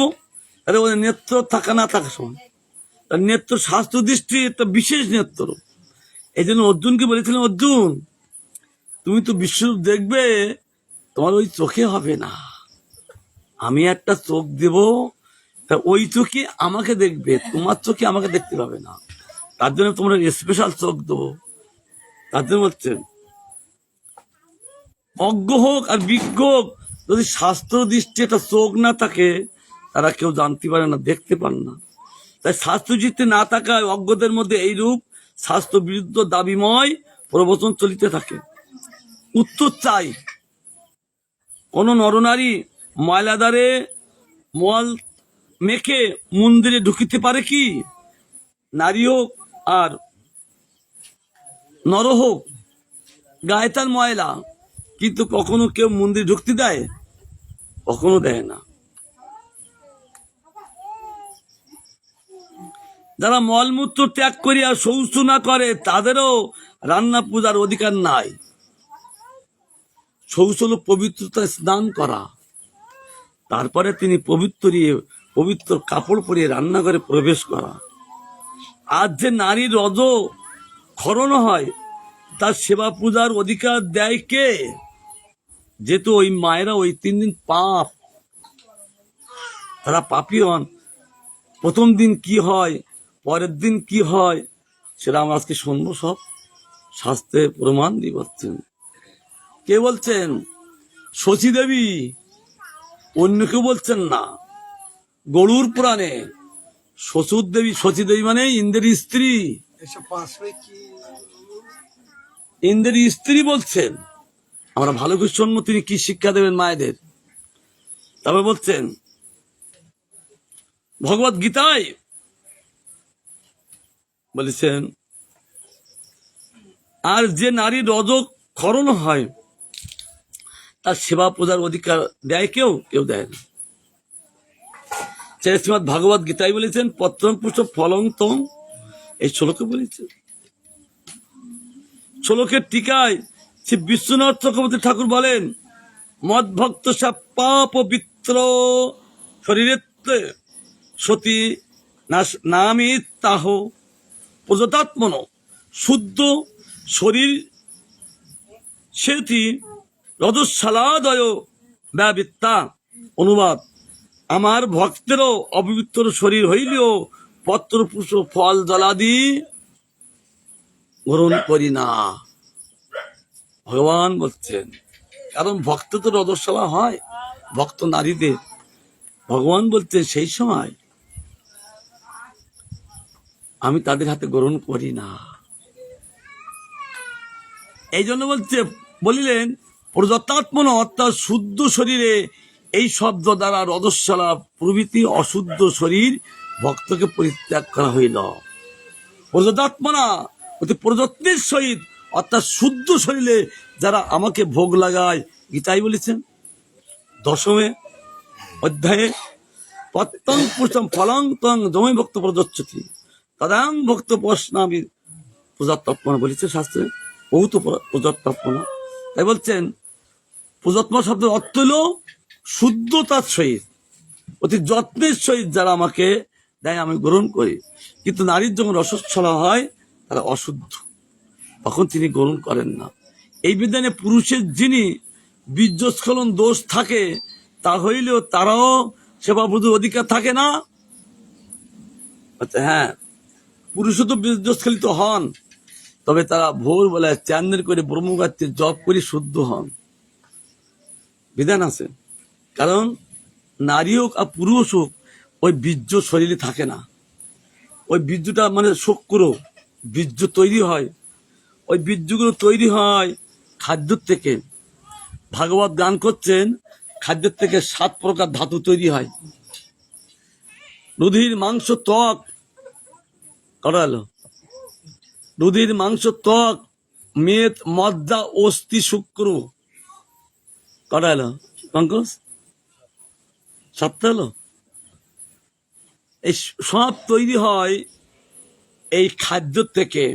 তাহলে ওদের নেত্র থাকা না থাকার সময় তার নেত্র শাস্ত্র দৃষ্টি একটা বিশেষ নেত্র। এই জন্য অর্জুনকে বলেছিলেন, অর্জুন তুমি তো বিশ্বরূপ দেখবে, তোমার ওই চোখে হবে না, আমি একটা চোখ দেব, তা ওই চোখে আমাকে দেখবে, তোমার চোখে আমাকে দেখতে পাবে না। তার জন্য তোমরা স্পেশাল চোখ দেবো। তার জন্য বলছেন অজ্ঞ হোক আর বিজ্ঞ হোক, যদি শাস্ত্র দৃষ্টি একটা চোখ না থাকে, তারা কেউ জানতে পারে না, দেখতে পান না। তাই শাস্ত্র দৃষ্টি না থাকায় অজ্ঞদের মধ্যে এই রূপ শাস্ত্র বিরুদ্ধ দাবিময় প্রবচন চলিতে থাকে। উত্তর চাই, কোন নরনারী ময়লাদারে মল মেখে মন্দিরে ঢুকিতে পারে কি? নারী হোক আর নর হোক, গায়ে তার ময়লা, কিন্তু কখনো কেউ মন্দিরে ঢুকতে দেয়? কখনো দেয় না। যারা মলমূত্র ত্যাগ করিয়া শৌচ না করে, তাদেরও রান্না পূজার অধিকার নাই। শৌচ হল পবিত্রতায় স্নান করা, তারপরে তিনি পবিত্র কাপড় পরিয়ে রান্নাঘরে প্রবেশ করা। আজ যে নারীর রজ ক্ষরণ হয়, তার সেবা পূজার অধিকার দেয় কে? যেহেতু ওই মায়েরা ওই 3 দিন পাপ, তারা পাপী হন। প্রথম দিন কি হয়, পরের দিন কি হয়, সেটা আমরা আজকে শুনবো। সব শাস্ত্রে প্রমাণ দিয়ে বলছেন। কে বলছেন? শচী দেবী, অন্য কেউ বলছেন না। গরুর পুরাণে শচী দেবী মানে ইন্দ্রের স্ত্রী, ইন্দ্রের স্ত্রী বলছেন। আমরা ভালো করে শুনবো তিনি কি শিক্ষা দেবেন মায়েদের। তবে বলছেন ভগবত গীতায় বলেছেন, আর যে নারী রজ ক্ষরণ হয়, তার সেবা পূজার অধিকার দেয় কেউ? কেউ দেয় না। শ্রীমৎ ভাগবত গীতায় বলেছেন পত্রং পুষ্প ফলং তং, এই শ্লোকে বলেছেন। শ্লোকের টিকায় শ্রী বিশ্বনাথ চক্রবর্তী ঠাকুর বলেন, মদ ভক্ত সাপ্পা পবিত্র শরীরে সতী নামিতাহ প্রজতাত্মন, শুদ্ধ শরীর সেটি রজস্বালাদয় ব্যবিত্তা। অনুবাদ, আমার ভক্তেরও অপবিত্র শরীর হইলেও পত্র পুষ্প ফল জলাদি গ্রহণ করি না। ভগবান বলছেন, কারণ ভক্ত তো রজস্বলা হয়, ভক্ত নারীদের। ভগবান বলছেন সেই সময় আমি তাদের হাতে গ্রহণ করি না। এই জন্য বলিলেন প্রজতাত্মন, অর্থাৎ শুদ্ধ শরীরে। এই শব্দ দ্বারা রজস্বলা প্রভৃতি অশুদ্ধ শরীর ভক্তকে পরিত্যাগ করা হইল। প্রজতাত্মনা অতি প্রযত্নের সহিত, অর্থাৎ শুদ্ধ শরীরে যারা আমাকে ভোগ লাগায়। গীতাই বলেছেন 10 অধ্যায়ে, পত্তং পুষ্টং ফলং তং জমে ভক্ত প্রযচ্ছতি তদাং ভক্ত প্রশ্নাবি প্রজাত্মনা বলেছে শাস্ত্রে, বহুত প্রজাত্মনা। তাই বলছেন প্রজাত্মা শব্দের অর্থ হল শুদ্ধতার সহিত, অতি যত্নের সহিত যারা আমাকে দেয় আমি গ্রহণ করি। কিন্তু নারীর যখন রসচ্ছলা হয়, তারা অশুদ্ধ, তখন তিনি গ্রহণ করেন না। এই বিধানে পুরুষের যিনি বীর্যস্খলন দোষ থাকে, তা হইলেও তারাও সেবা পুজোর অধিকার থাকে না। আচ্ছা, হ্যাঁ, পুরুষও তো বীর্যস্খলিত হন, তবে তারা ভোরবেলায় চ্যান্দের করে ব্রহ্মগাত্রে জপ করে শুদ্ধ হন। বিধান আছে। কারণ নারী হোক আর পুরুষ হোক, ওই বীর্য শরীরে থাকে না। ওই বীর্যটা মানে শুক্র বীর্য তৈরি হয়। ওই বীর্যগুলো তৈরি হয় খাদ্য থেকে। ভাগবত গান করছেন, খাদ্যের থেকে 7 প্রকার ধাতু তৈরি হয়। রুধির মাংস ত্বক করা হলো, রুধির মাংস ত্বক মেদ মজ্জা অস্থি শুক্র করা হলো, পঙ্কজ 7টা হলো। এই সব তৈরি হয় এই খাদ্য থেকে।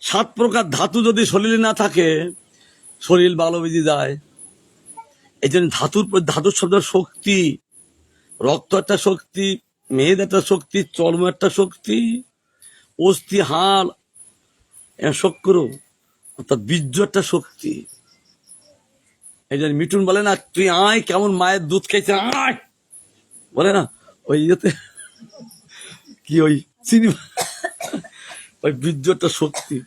7 প্রকার ধাতু যদি শরীরে না থাকে, শরীর ভালো বেজে যায়। এই জন্য ধাতুর শব্দ শক্তি। রক্ত একটা শক্তি, মেদ একটা শক্তি, চর্ম একটা শক্তি, অস্থি হাড় শুক্র অর্থাৎ বীর্য একটা শক্তি। এই জন্য মিঠুন বলে না, তুই আয়, কেমন মায়ের দুধ খেয়েছে আয়, বলে না ওই ইয়েতে কি ওই সিনেমা, ওই বীর্যটা শক্তি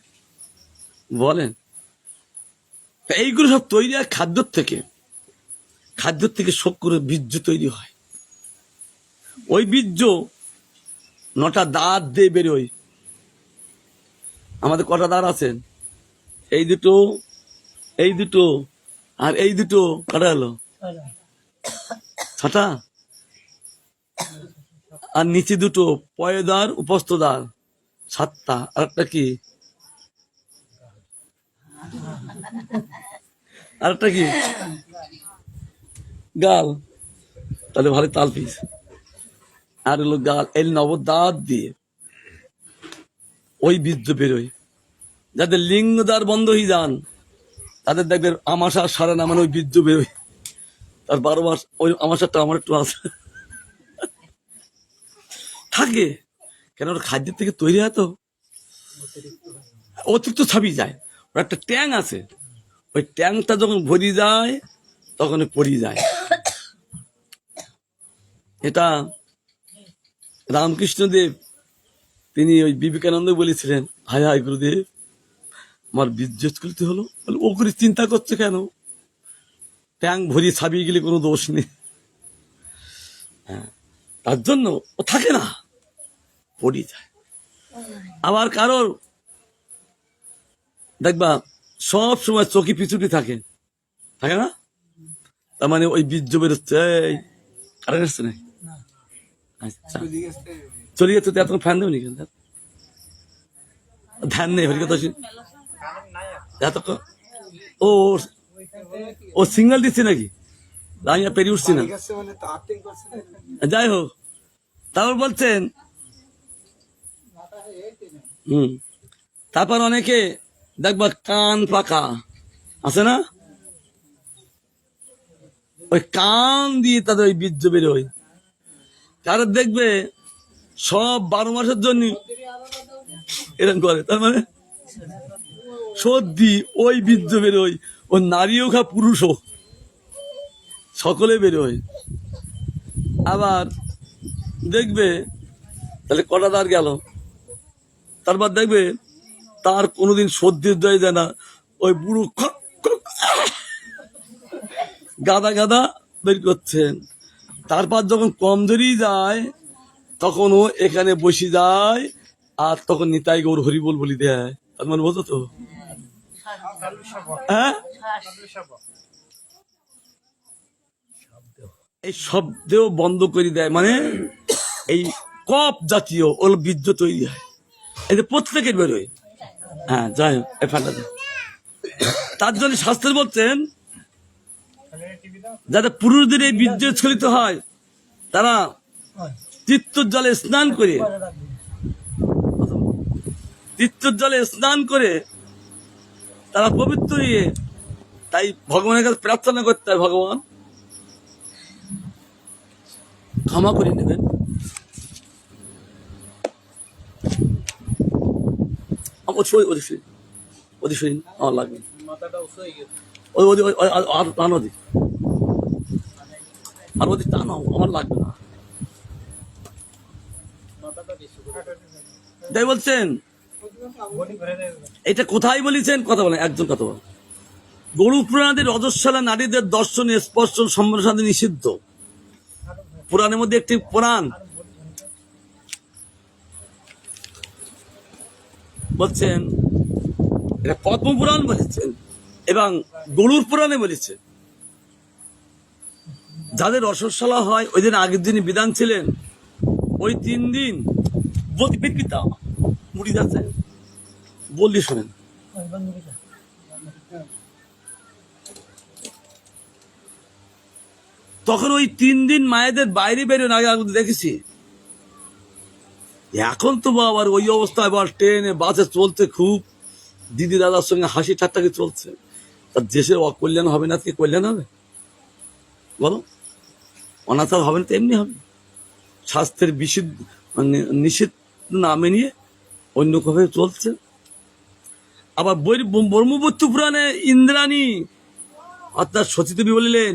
বলেন। এইগুলো সব তৈরি হয় খাদ্যর থেকে, খাদ্যর থেকে শক্করের বীর্য তৈরি হয়। ওই বীর্য 9টা দাঁত দিয়ে বেরোয়। আমাদের কটা দাঁত আছেন? এই দুটো, এই দুটো, আর এই দুটো, কটা হলো? 6টা। আর নিচে দুটো, পয়দার উপস্থদার, 7টা। আর একটা কি, আর একটা কি, গাল। তাহলে ভালো তাল পিস। আর হলো গাল। এই নবদাঁত দিয়ে ওই বীর্য বেরোয়। যাদের লিঙ্গদ্বার বন্ধ হয়ে যান তাদের দেখবেন আমাশা সারে না, মানে ওই বীর্য বেরোয়। তার 12 মাস ওই আমাশাটা আমার একটু আছে থাকে, কেন ওর খাদ্যের থেকে তৈরি হয় তো, অতিরিক্ত ছাবি যায়। ওর একটা ট্যাং আছে, ওই ট্যাংটা যখন ভরি যায় তখন পড়ি যায়। এটা রামকৃষ্ণদেব তিনি ওই বিবেকানন্দ বলেছিলেন, হায় হায় গুরুদেব, আমার বীর্য স্কুলতে হলো। ও করে চিন্তা করছে কেন, ট্যাং ভরি ছাবিয়ে গেলে কোনো দোষ নেই। হ্যাঁ, তার জন্য ও থাকে না, পড়ি যায়। আবার কারোর দেখবা সব সময় চোখে পিছুটি থাকে, থাকে না? তার মানে ওই বীর্য বেরোচ্ছে। কারেন্ট আসছে না? আচ্ছা, চলে গেছে তো, এতক্ষণ ফ্যান দেবনি কেন? ধ্যান নেই হরি কথা। এতক্ষণ ও ও সিগন্যাল দিচ্ছে নাকি? আমি পেরিয়ে উঠছি না। যাই হোক, তারপর বলছেন তারপর অনেকে দেখবা কান পাকা আছে না, ওই কান দিয়ে তাদের ওই বীর্য বেরোয়। তারা দেখবে সব 12 মাসের জন্য এরকম করে, তার মানে সর্দি ওই বীর্য বেরোয়। ও নারীও খা পুরুষও সকলে বেরোয়। আবার দেখবে তাহলে কটা দাঁড় গেল, তারপর দেখবে তার কোনোদিন সর্দির জয় যায় না, ওই বুড়ো গাদা গাদা বের করছেন। তারপর যখন কমজোরি যায় তখন ও এখানে বসে যায়, আর তখন নিতাই গৌর হরিবোল বলি দেয়। তার মানে বোঝো তো, হ্যাঁ, এই শব্দেও বন্ধ করে দেয়, মানে এই কপ জাতীয় ওর বীর্য তৈরি হয়। এই যে প্রত্যেকের বেরোয়। হ্যাঁ, যাই হোক, তার জন্য শাস্ত্রে বলছেন যাতে পুরুষদের এই বীর্য স্খলিত হয় তারা তীর্থর জলে স্নান করে, তীর্থর জলে স্নান করে তারা পবিত্র হয়ে, তাই ভগবানের কাছে প্রার্থনা করতে হয়, ভগবান ক্ষমা করে নেবেন। আমার লাগবে আর ওদিক টানো, আমার লাগবে না। তাই বলছেন এটা কোথায় বলেছেন, কথা বলেন, একজন কথা বলেন। গরু পুরাণের রজস্বলা নারীদের দর্শন স্পর্শ সম্প্রসাদে নিষিদ্ধ। পুরাণের মধ্যে একটি পুরাণ বলছেন, এটা পদ্ম পুরাণ বলেছেন এবং গরুর পুরাণে বলেছে, যাদের রসস্বলা হয় ওই দিন আগের দিনই বিধান ছিলেন ওই 3 দিন পিতা মুড়ি যাচ্ছে বললি শোনেন। তখন ওই 3 দিন মায়েদের বাইরে বেরোন, আগে দেখেছি। এখন তো আবার ওই অবস্থায় আবার ট্রেনে বাসে চলছে, খুব দিদি দাদার সঙ্গে হাসি ঠাট্টাকে চলছে। তার দেশের অকল্যাণ হবে না, কি কল্যাণ হবে বলো? অনাচার হবে না তো এমনি হবে। স্বাস্থ্যের নিষেধ না মেনিয়ে অন্য ভাবে চলছে। আবার ব্রহ্মপুত্র পুরাণে ইন্দ্রাণী অর্থাৎ সচিদেবী বলিলেন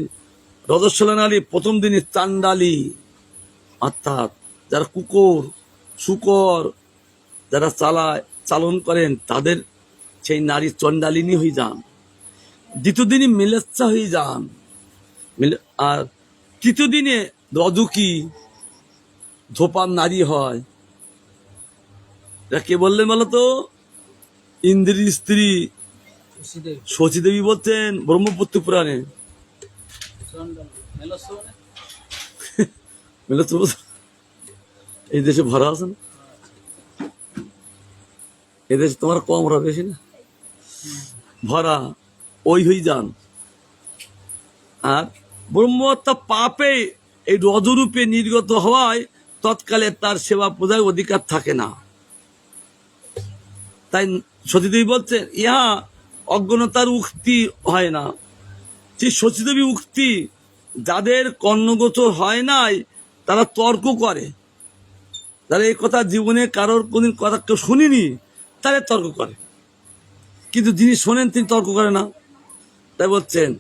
রজস্বলা নারী প্রথম দিনে চান্ডালী, অর্থাৎ যারা কুকুর শুকর যারা চালন করেন তাদের সেই নারী চণ্ডালিনী হয়ে যান। দ্বিতীয় দিনে মিলেচ্ছা হয়ে যান। আর তৃতীয় দিনে রজুকি ধোপার নারী হয়। কে বললেন বলতো? ইন্দ্রের স্ত্রী শচীদেবী বলছেন ব্রহ্মপুত্র পুরাণে। এই দেশে ভরা আছে না, এদেশে তোমার কম ওরা বেশি না, ভরা ওই হয়ে যান। আর ব্রহ্মহত্যা পাপে এই রজরূপে নির্গত হওয়ায় তৎকালে তার সেবা পূজার অধিকার থাকে না। তাই সতীদেবী বলছেন ইহা অজ্ঞানতার উক্তি হয় না। সেই সতীদেবী উক্তি যাদের কর্ণগোচর হয় নাই তারা তর্ক করে, যারা এই কথা জীবনে কারোর কোনদিন কথা কেউ শুনিনি তারা তর্ক করে, কিন্তু যিনি শোনেন তিনি তর্ক করে না। তাই বলছেন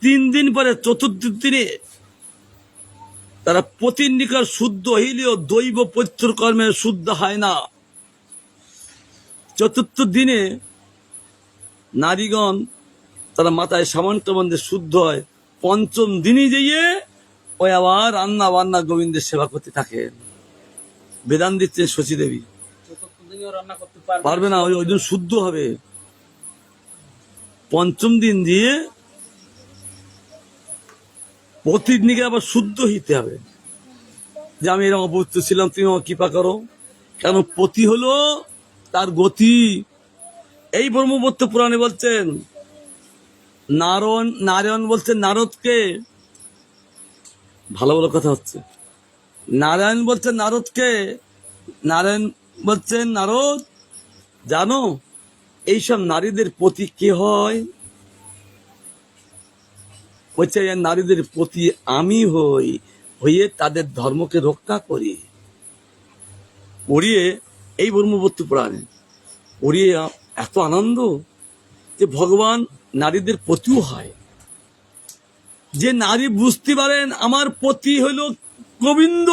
তিন দিন পরে চতুর্থ দিনে তারা পতির নিকট শুদ্ধ হইলেও দৈব পৈতৃ কর্মে শুদ্ধ হয় না। চতুর্থ দিনে নারীগণ তারা মাথায় সামন্ত বন্ধে শুদ্ধ হয়। পঞ্চম দিনে যেয়ে ওই আবার রান্না বান্না গোবিন্দের সেবা করতে থাকেন। বেদান দিচ্ছেন শচীদেবী, পারবে না, ওই দিন শুদ্ধ হবে। পঞ্চম দিন দিয়ে পতির নিকে আবার শুদ্ধ হইতে হবে, যে আমি এরকম অপবিত্র ছিলাম, তুমি আমার কৃপা করো। কেন? পতি হলো তার গতি। এই ব্রহ্মপুত্র পুরাণে বলছেন নারায়ণ বলছেন নারদকে, ভালো ভালো কথা হচ্ছে, নারায়ণ বলছেন নারদকে, নারায়ণ বলছেন নারদ জানো এইসব নারীদের পতি কে হয়? বলছে নারীদের প্রতি আমি হয়ে তাদের ধর্মকে রক্ষা করি। পড়িয়ে এই ব্রহ্মপুত্র পুরাণে পড়িয়ে এত আনন্দ যে ভগবান নারীদের পতিও হয়। যে নারী বুঝতে পারেন আমার পতি হইল গোবিন্দ,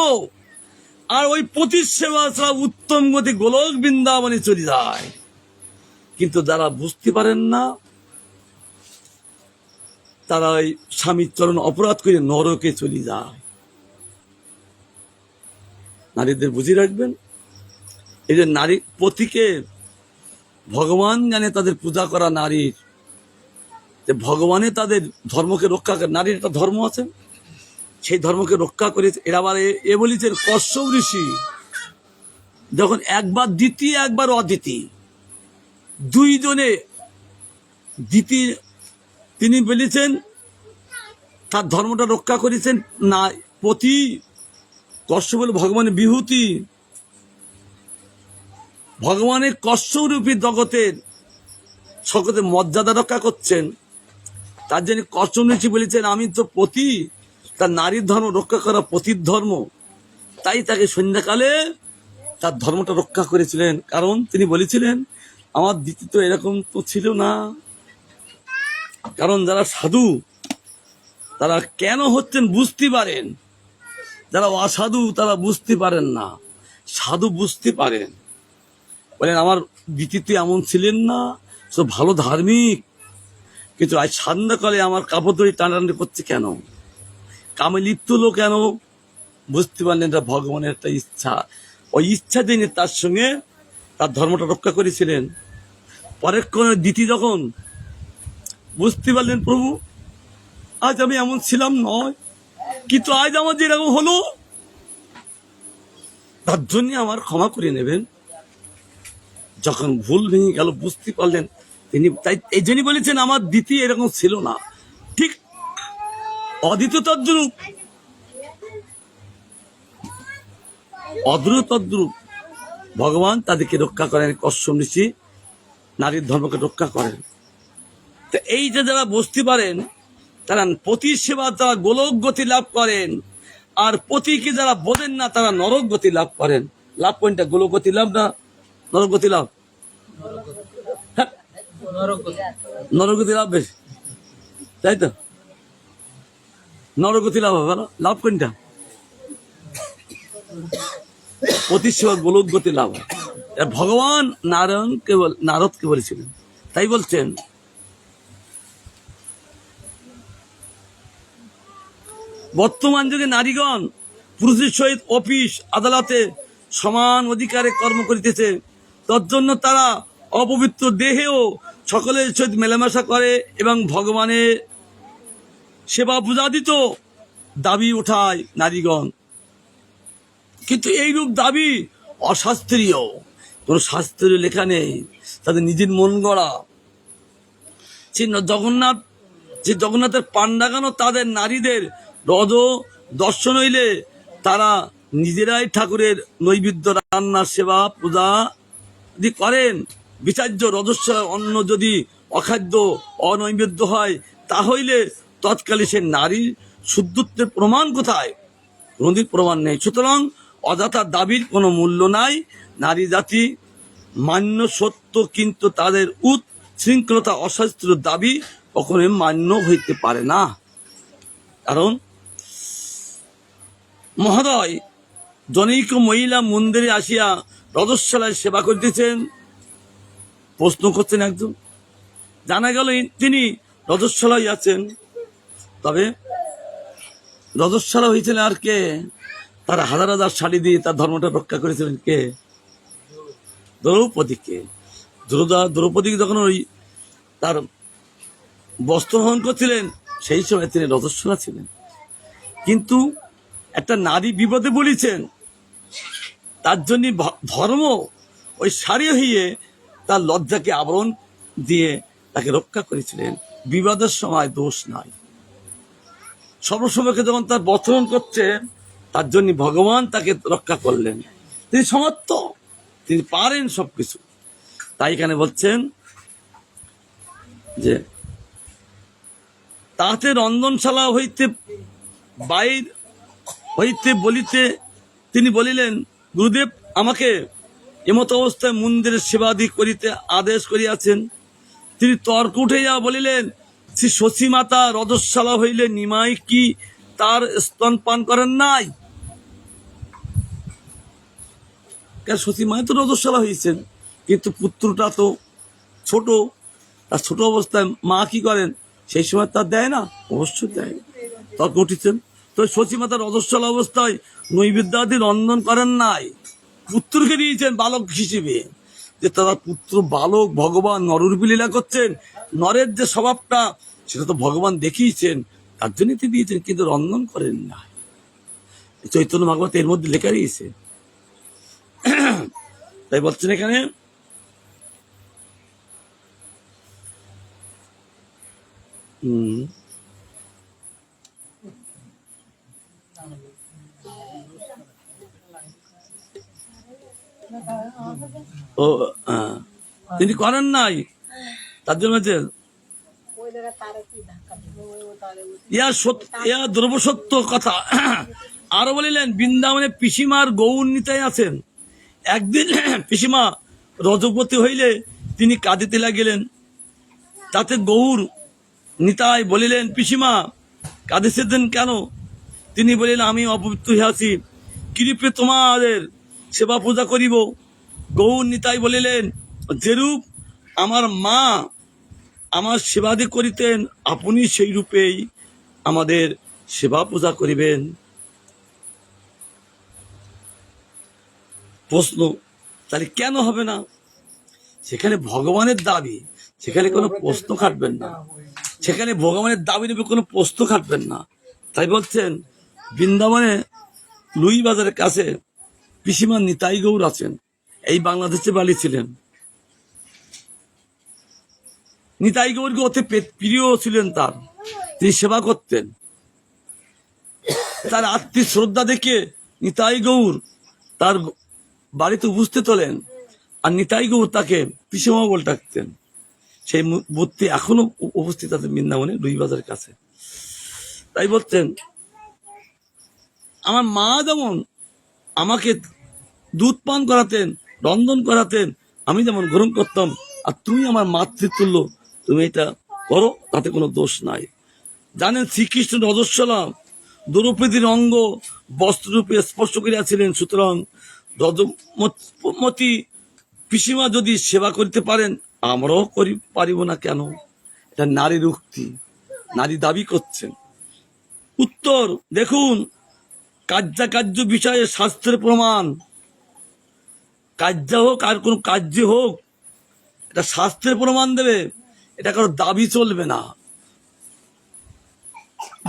আর ওই পতির সেবা ছাড়া উত্তম গতি গোলক বৃন্দাবনে চলে যায়। কিন্তু যারা বুঝতে পারেন না তারা ওই স্বামীর চরণ অপরাধ করে নরকে চলে যায়। নারীদের বুঝে রাখবেন, এই যে নারী পতিকে ভগবান জানে তাদের পূজা করা নারীর, যে ভগবানে তাদের ধর্মকে রক্ষা করে। নারীর একটা ধর্ম আছে, সেই ধর্মকে রক্ষা করে। এরা আবার এ বলেছেন কশ্যপ ঋষি যখন একবার দিতি একবার অদিতি, দুইজনে দিতি তিনি বলেছেন তার ধর্মটা রক্ষা করেছেন না। পতি কশ্যপ হল ভগবানের বিভূতি, ভগবানের কশ্যপরূপী জগতের সকলের মর্যাদা রক্ষা করছেন। তার জন্য কশ্যপ ঋষি বলেছেন আমি তো পতি, তার নারীর ধর্ম রক্ষা করা পতির ধর্ম। তাই তাকে সন্ধ্যাকালে তার ধর্মটা রক্ষা করেছিলেন, কারণ তিনি বলেছিলেন আমার দিতি তো এরকম তো ছিল না। কারণ যারা সাধু তারা কেন হচ্ছেন বুঝতে পারেন, যারা অসাধু তারা বুঝতে পারেন না। সাধু বুঝতে পারেন, বলেন আমার দিতিতে এমন ছিলেন না, সব ভালো ধার্মিক, কিন্তু আজ সন্ধ্যাকালে আমার কাপড় ধরে টানাটানি করছে কেন, কামে লিপ্ত হলো কেন? বুঝতে পারলেন এটা ভগবানের একটা ইচ্ছা। ওই ইচ্ছা দিনে তার সঙ্গে তার ধর্মটা রক্ষা করেছিলেন। পরের কোন দিতি যখন বুঝতে পারলেন প্রভু আজ আমি এমন ছিলাম নয়, কিন্তু আজ আমার যেরকম হলো তার জন্য আমার ক্ষমা করে নেবেন। যখন ভুল ভেঙে গেল বুঝতে পারলেন তিনি, তাই এই জন্যই বলেছেন আমার দিতি এরকম ছিল না। ঠিক অদ্বিতীয় তদ্রূপ, অদ্রুত তদ্রূপ ভগবান তাদেরকে রক্ষা করেন। কশ্যপ ঋষি নারীর ধর্মকে রক্ষা করেন। তো এই যে যারা বুঝতে পারেন তারা পতির সেবা তারা গোলক গতি লাভ করেন, আর পতিকে যারা বোঝেন না তারা নরক গতি লাভ করেন। লাভ কোনটা? গোলক গতি লাভ না নরক গতি লাভ? হ্যাঁ, নরগতি লাভ বেশি, তাই তো? নরগতি লাভ হবে না, লাভ কোনটা? প্রতিসেবা গোলক গতি লাভ হয়। ভগবান নারদকে বলেছিলেন। তাই বলছেন বর্তমান যুগে নারীগণ পুরুষের সহিত অফিস আদালতে সমান অধিকারে কর্ম করিতেছে, তজ্জন্য তারা অপবিত্র দেহেও সকলের সহিত মেলামেশা করে এবং ভগবানের সেবা পূজাদিত দাবি উঠায় নারীগণ। কিন্তু এইরূপ দাবি অশাস্ত্রীয়, কোন শাস্ত্রীয় লেখা নেই, তাদের নিজের মন গড়া। জগন্নাথের পাণ্ডাগানও তাদের নারীদের রজ দর্শন হইলে তারা নিজেরাই ঠাকুরের নৈবেদ্য রান্নার সেবা পূজা করেন। বিচার্য রজস্বলা অন্ন যদি অখাদ্য অনৈবেদ্য হয়, তা হইলে তৎকালে সে নারীর শুদ্ধত্বের প্রমাণ কোথায়? কোনদিন প্রমাণ নেই। সুতরাং অযথা দাবির কোনো মূল্য নাই। নারী জাতি মান্য সত্য, কিন্তু তাদের উচ্ছৃঙ্খলতা অশাস্ত্রীয় দাবি কখনোই মান্য হইতে পারে না। কারণ মহোদয় জনৈক মহিলা মন্দিরে আসিয়া রজস্বলায় সেবা করিতেছেন। প্রশ্ন করছেন একজন, জানা গেল তিনি রজস্বলায় আছেন। তবে রজস্বলা হয়েছিলেন আর কে? তার হাজার হাজার শাড়ি দিয়ে তার ধর্মটা রক্ষা করেছিলেন কে? দ্রৌপদীকে। দ্রৌপদীকে যখন ওই তার বস্ত্র হরণ করছিলেন, সেই সময় তিনি রজস্বলা ছিলেন। কিন্তু একটা নারী বিপদে বলেছেন, তার জন্য ধর্ম ওই শাড়ি হইয়ে তার লজ্জাকে আবরণ দিয়ে তাকে রক্ষা করেছিলেন। বিবাদের সময় দোষ নাই। সর্বসময়কে যখন তার বস্ত্রহরণ করছে, তার জন্য ভগবান তাকে রক্ষা করলেন। তিনি সমর্থ, তিনি পারেন সবকিছু। তাই এখানে বলছেন যে তাতে রন্ধনশালা হইতে বাইর হইতে বলিতে তিনি বলিলেন, গুরুদেব আমাকে এমত অবস্থায় মন্দিরের সেবাদি করিতে আদেশ করিয়াছেন। তিনি তর্ক উঠাইয়া বলিলেন, শ্রী শশী মাতা রজস্বলা হইলে নিমাই কি তার স্তন পান করেন নাই? শশী মাই তো রজস্বলা হয়েছেন, কিন্তু পুত্রটা তো ছোট, তার ছোট অবস্থায় মা কি করেন? সেই সময় তার দেয় না? অবশ্যই দেয়। তর্ক উঠিছেন। তো শশী মাতা রজস্বলা অবস্থায় নৈবেদ্যাদি রন্ধন করেন নাই, পুত্রকে দিয়েছেন বালক হিসেবে। যে তারা পুত্র বালক, ভগবান নররূপী লীলা করছেন, নরের যে স্বভাবটা সেটা তো ভগবান দেখিয়েছেন, তার জন্য তিনি দিয়েছেন, কিন্তু রন্ধন করেন না। চৈতন্য ভাগবত এর মধ্যে লেখা রয়েছে। তাই বলছেন এখানে তিনি করেন নাই, তার জন্য ইয়া দ্রব্য সত্য কথা। আরো বলিলেন, বৃন্দাবনে পিসিমার গৌর নিতাই আছেন। একদিন পিসিমা রজপতি হইলে তিনি কাঁদিতে লাগিলেন। তাতে গৌর নিতাই বলিলেন, পিসিমা কাঁদিতেছেন কেন? তিনি বলিলেন, আমি অপবিত্র হইয়াছি, কৃপে তোমাদের সেবা পূজা করিব। গৌর নিতাই বলিলেন, যেরূপ আমার মা আমার সেবাদি করিতেন, আপনি সেই রূপেই আমাদের সেবা পূজা করিবেন। প্রশ্ন, তাহলে কেন হবে না? সেখানে ভগবানের দাবি, সেখানে কোনো প্রশ্ন খাটবেন না। সেখানে ভগবানের দাবি নেবে, কোনো প্রশ্ন খাটবেন না। তাই বলছেন বৃন্দাবনে লুই বাজারের কাছে পিসিমা নিতাই গৌর আছেন। এই বাংলাদেশে বালি ছিলেন। নিতাই গৌরকে অতি প্রিয় ছিলেন তার, তিনি সেবা করতেন। তার আত্মীয় শ্রদ্ধা দেখে নিতাই গৌর তার বাড়িতে উপস্থিত হলেন, আর নিতাই গৌর তাকে পিসিমা বলে ডাকতেন। সেই মূর্তি এখনো উপস্থিত আছে বৃন্দাবনে লুই বাজারের কাছে। তাই বলছেন, আমার মা যেমন আমাকে দুধ পান করাতেন, রন্ধন করাতেন, আমি যেমন গ্রহণ করতাম, আর তুমি আমার মাতৃতুল্য, তুমি এটা করো, তাতে কোনো দোষ নাই। জানেন শ্রীকৃষ্ণ রজস্বলা দ্রৌপদীর অঙ্গ বস্ত্ররূপে স্পর্শ করিয়াছিলেন, সুতরাং রজমতি পিসিমা যদি সেবা করতে পারেন, আমরাও পারিব না কেন? এটা নারীর উক্তি, নারী দাবি করছেন। উত্তর দেখুন, কার্যাকার্য বিষয়ে শাস্ত্রের প্রমাণ, কার্য হোক আর কোন কার্য হোক, এটা শাস্ত্রের প্রমাণ দেবে, এটা কারো দাবি চলবে না।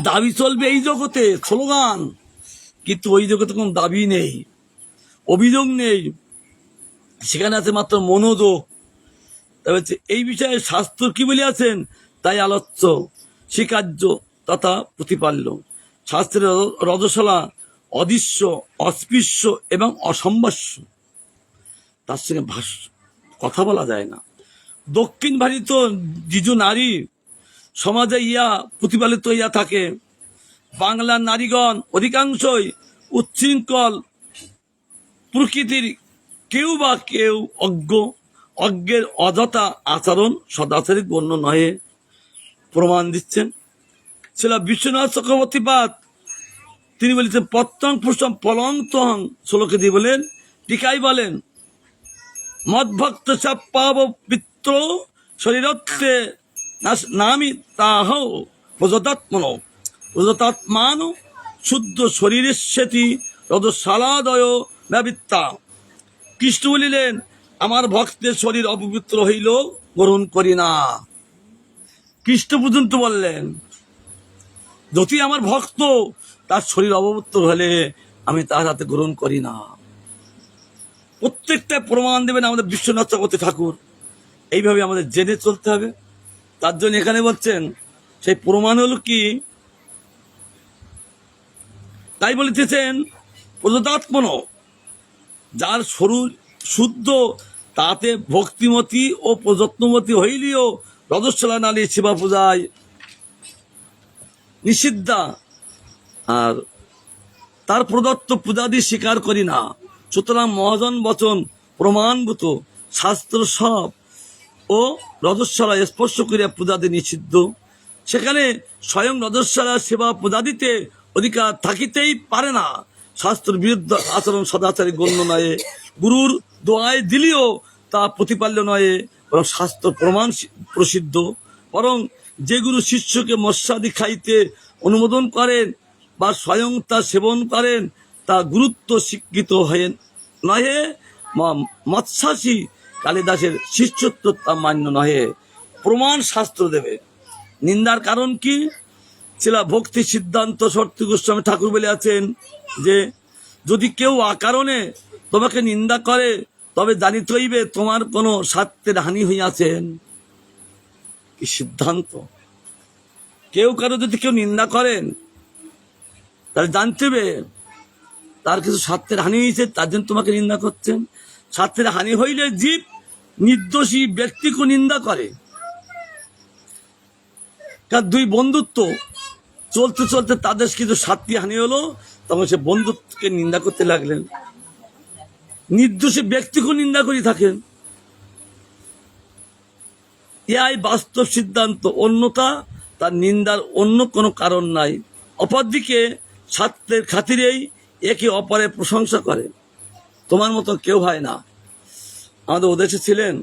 দাবি চলবে এই জগতে স্লোগান, কিন্তু ওই জগতে কোনো দাবি নেই, অভিযোগ নেই, সেখানে আছে মাত্র মনোযোগ। তবে এই বিষয়ে শাস্ত্র কি বলিয়াছেন তাই আলোচ্য, স্বীকার্য তথা প্রতিপাল্য। শাস্ত্রের রজস্বলা অদৃশ্য, অস্পৃশ্য এবং অসম্ভাষ্য, তার সঙ্গে কথা বলা যায় না। দক্ষিণ ভারতীয় জিজু নারী সমাজে ইয়া প্রতিপালিত ইয়া থাকে। বাংলার নারীগণ অধিকাংশই উচ্ছৃঙ্খল প্রকৃতির, কেউ বা কেউ অজ্ঞের অযথা আচরণ সদাচারী গণ্য নহে, প্রমাণ দিচ্ছেন। ছিল বিশ্বনাথ চক্রবর্তীপাদ, তিনি বলেছেন পত্তং পুষ্টং পলং তং, শ্লোকে দিয়ে বলেন, টিকাই বলেন, মদভক্ত চাপ্পাব পিত্র শরীরত্বে নামি তাহ প্রজতাত্মান শুদ্ধ শরীরের সেতি রজশালাদয় ব্যবিত্তা। কৃষ্ণ বলিলেন, আমার ভক্তের শরীর অপবিত্র হইল গ্রহণ করি না। কৃষ্ণ পর্যন্ত বললেন, যদি আমার ভক্ত তার শরীর অপবিত্র হলে আমি তার হাতে গ্রহণ করি না। প্রত্যেকটা প্রমাণ দেবেন আমাদের বিশ্বনাথ চক্রবর্তী ঠাকুর। এইভাবে আমাদের জেনে চলতে হবে। তার জন্য এখানে বলছেন সেই প্রমাণ হলো কি, তাই বলিতেছেন প্রজতাত্মন, যার শরীর শুদ্ধ তাতে ভক্তিমতী ও প্রযত্নমতী হইলেও রজস্বলা নারী সেবা পূজায় নিষিদ্ধা, আর তার প্রদত্ত পূজাদি স্বীকার করি না। সুতরাং মহাজন বচন প্রমাণভূত, শাস্ত্র সব ও রজস্বলা স্পর্শ করিয়া পূজাদি নিষিদ্ধ। সেখানে স্বয়ং রজস্বলা সেবা পূজা দিতে অধিকার থাকিতেই পারে না। শাস্ত্র বিরুদ্ধ আচরণ সদাচারী গণ্য নয়, গুরুর দোয়ায় দিলেও তা প্রতিপাল্য নয়, বরং শাস্ত্র প্রমাণ প্রসিদ্ধ। বরং যে গুরু শিষ্যকে মৎস্যাদি খাইতে অনুমোদন করেন বা স্বয়ং তা সেবন করেন, তা গুরুত্ব স্বীকৃত হয়ে নহে। মৎস্যাসী কালিদাসের শিষ্যত্ব তা মান্য নহে, প্রমাণ শাস্ত্র দেবে। নিন্দার কারণ কি? ছিল ভক্তি সিদ্ধান্ত সরস্বতী গোস্বামী ঠাকুর বলে আছেন যে, যদি কেউ অকারণে তোমাকে নিন্দা করে, তবে জানিতে হইবে তোমার কোনো স্বার্থের হানি হইয়াছেন। কি সিদ্ধান্ত! কেউ কারো যদি কেউ নিন্দা করেন, তাহলে জানতে হবে তার কিছু স্বার্থের হানি হয়েছে, তার জন্য তোমাকে নিন্দা করছেন। স্বার্থের হানি হইলে জীব নির্দোষী ব্যক্তিকে নিন্দা করে। তার দুই বন্ধুত্ব চলতে চলতে তাদের কিছু স্বার্থী হানি হলো, তখন সে বন্ধুত্বকে নিন্দা করতে লাগলেন। নির্দোষী ব্যক্তিকে নিন্দা করে থাকেন, ইহাই বাস্তব সিদ্ধান্ত। অন্যতা তার নিন্দার অন্য কোনো কারণ নাই। অপরদিকে স্বার্থের খাতিরেই একে অপরের প্রশংসা করে। তোমার মতো কেউ হয় না। আমাদের ওদেশে ছিলেন,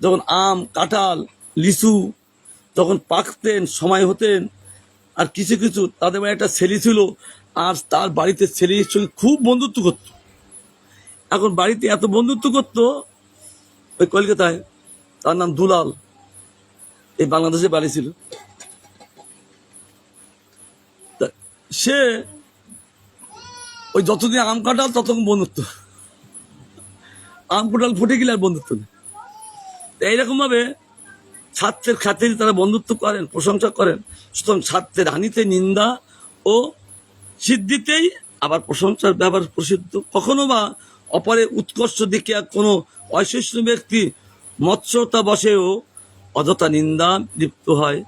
যখন আম, কাঁঠাল, লিচু যখন পাকতেন, সময় হতেন, আর কিছু কিছু তাদের একটা ছেলে ছিল, আর তার বাড়িতে ছেলের সঙ্গে খুব বন্ধুত্ব করত। এখন বাড়িতে এত বন্ধুত্ব করত, ওই কলকাতায়, তার নাম দুলাল, এই বাংলাদেশে বাড়ি ছিল। সে ওই যতদিন আম কাঁঠাল ততক্ষণ বন্ধুত্ব, আম কাঁঠাল ফুটে গেলে আর বন্ধুত্ব নেই। এইরকম ভাবে স্বার্থের খাতিরে তারা বন্ধুত্ব করেন, প্রশংসা করেন। সুতরাং স্বার্থের হানিতে নিন্দা ও সিদ্ধিতেই আবার প্রশংসার ব্যবহার প্রসিদ্ধ। কখনো বা অপরের উৎকর্ষ দেখিয়া কোনো অশিষ্ট ব্যক্তি মৎস্যতা বসেও অযথা নিন্দা লিপ্ত হয়।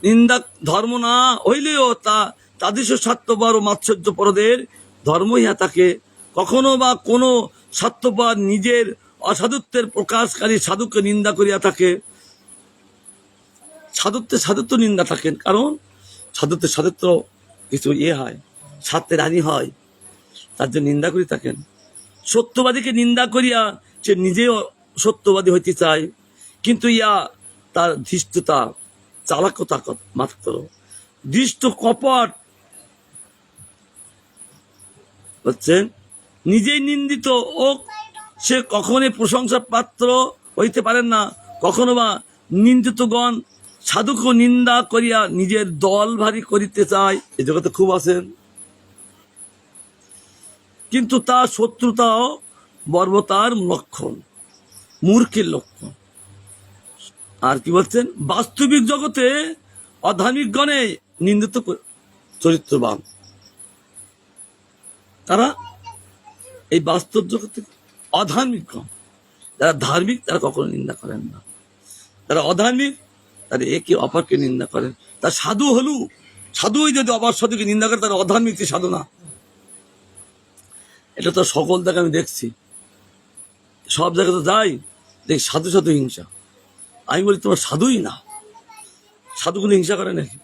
নিন্দা ধর্ম না হইলেও তা তাদৃশ স্বার্থপর ও মাৎসর্য পরদের ধর্ম ইহা থাকে। কখনো বা কোনো স্বার্থপর নিজের অসাধুত্বের প্রকাশকারী সাধুকে নিন্দা করিয়া থাকে। সাধুত্ব নিন্দা থাকেন, কারণ সাধুত্ব কিছু হয়, স্বার্থের হানি হয়, তার জন্য নিন্দা করি থাকেন। সত্যবাদীকে নিন্দা করিয়া সে নিজেও সত্যবাদী হইতে চায়, কিন্তু তার ধৃষ্টতা, চালাকতা মাত্র, দৃষ্ট কপট হচ্ছেন। নিজেই নিন্দিত ও সে কখনোই প্রশংসার পাত্র হইতে পারেন না। কখনো বা নিন্দিতগণ সাধুকে নিন্দা করিয়া নিজের দল ভারী করিতে চায়, এ জগতে খুব আছেন। কিন্তু তার শত্রুতাও বর্বতার লক্ষণ, মূর্খের লক্ষণ। আর কি বলছেন, বাস্তবিক জগতে অধার্মিক গণে নিন্দিত চরিত্রবান, তারা এই বাস্তব জগতে অধার্মিক গণ। যারা ধার্মিক তারা কখনো নিন্দা করেন না, যারা অধার্মিক তারা একে অপরকে নিন্দা করেন। তার সাধুই যদি অপর সাধুকে নিন্দা করে, তারা অধার্মিক সাধু না। এটা তো সকল জায়গায় আমি দেখছি, সব জায়গায় তো যাই, দেখ সাধু হিংসা। আমি বলি তোমার সাধুই না, সাধুগুলো হিংসা করে নাকি?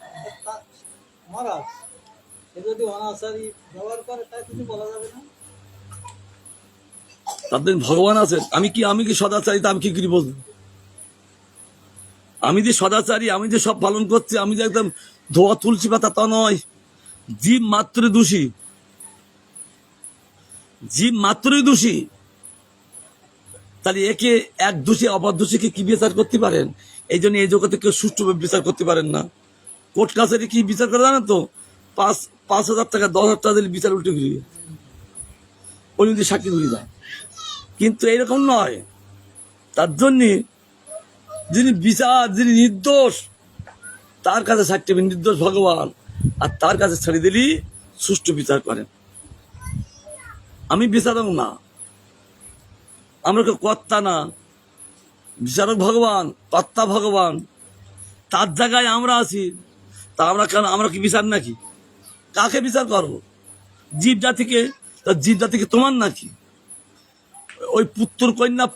তাদের ভগবান আছেন, আমি কি সদাচারী, তা আমি কি করি বলবো? আমি যে সদাচারী, আমি যে সব পালন করছি, আমি যে একদম ধোয়া তুলসী পাতা, তা নয়। জীব মাত্রই দোষী, জীব মাত্রই দোষী। তাহলে একে এক দোষী অপর দোষীকে কি বিচার করতে পারেন? এই জন্য এই জগতে কেউ সুষ্ঠুভাবে বিচার করতে পারেন না। কোর্ট কাছারি কি বিচার করে জানেন তো? 5,000 টাকা 10,000 টাকা দিলে বিচার উল্টে ঘুরিয়ে ওই যদি সাক্ষী ঘুরিয়ে যায়। কিন্তু এইরকম নয়। তার জন্য যিনি নির্দোষ, তার কাছে সাক্ষী নির্দোষ ভগবান, আর তার কাছে ছেড়ে দিলি সুষ্ঠু বিচার করেন। আমি বিচারক না, আমরা কেউ কর্তা না। বিচারক ভগবান, কর্তা ভগবান, তার জায়গায় আমরা আছি। তা আমরা কেন, আমরা কি বিচার নাকি? কাকে বিচার করবো? জীব জাতিকে তোমার নাকি? ওই পুত্র কন্যা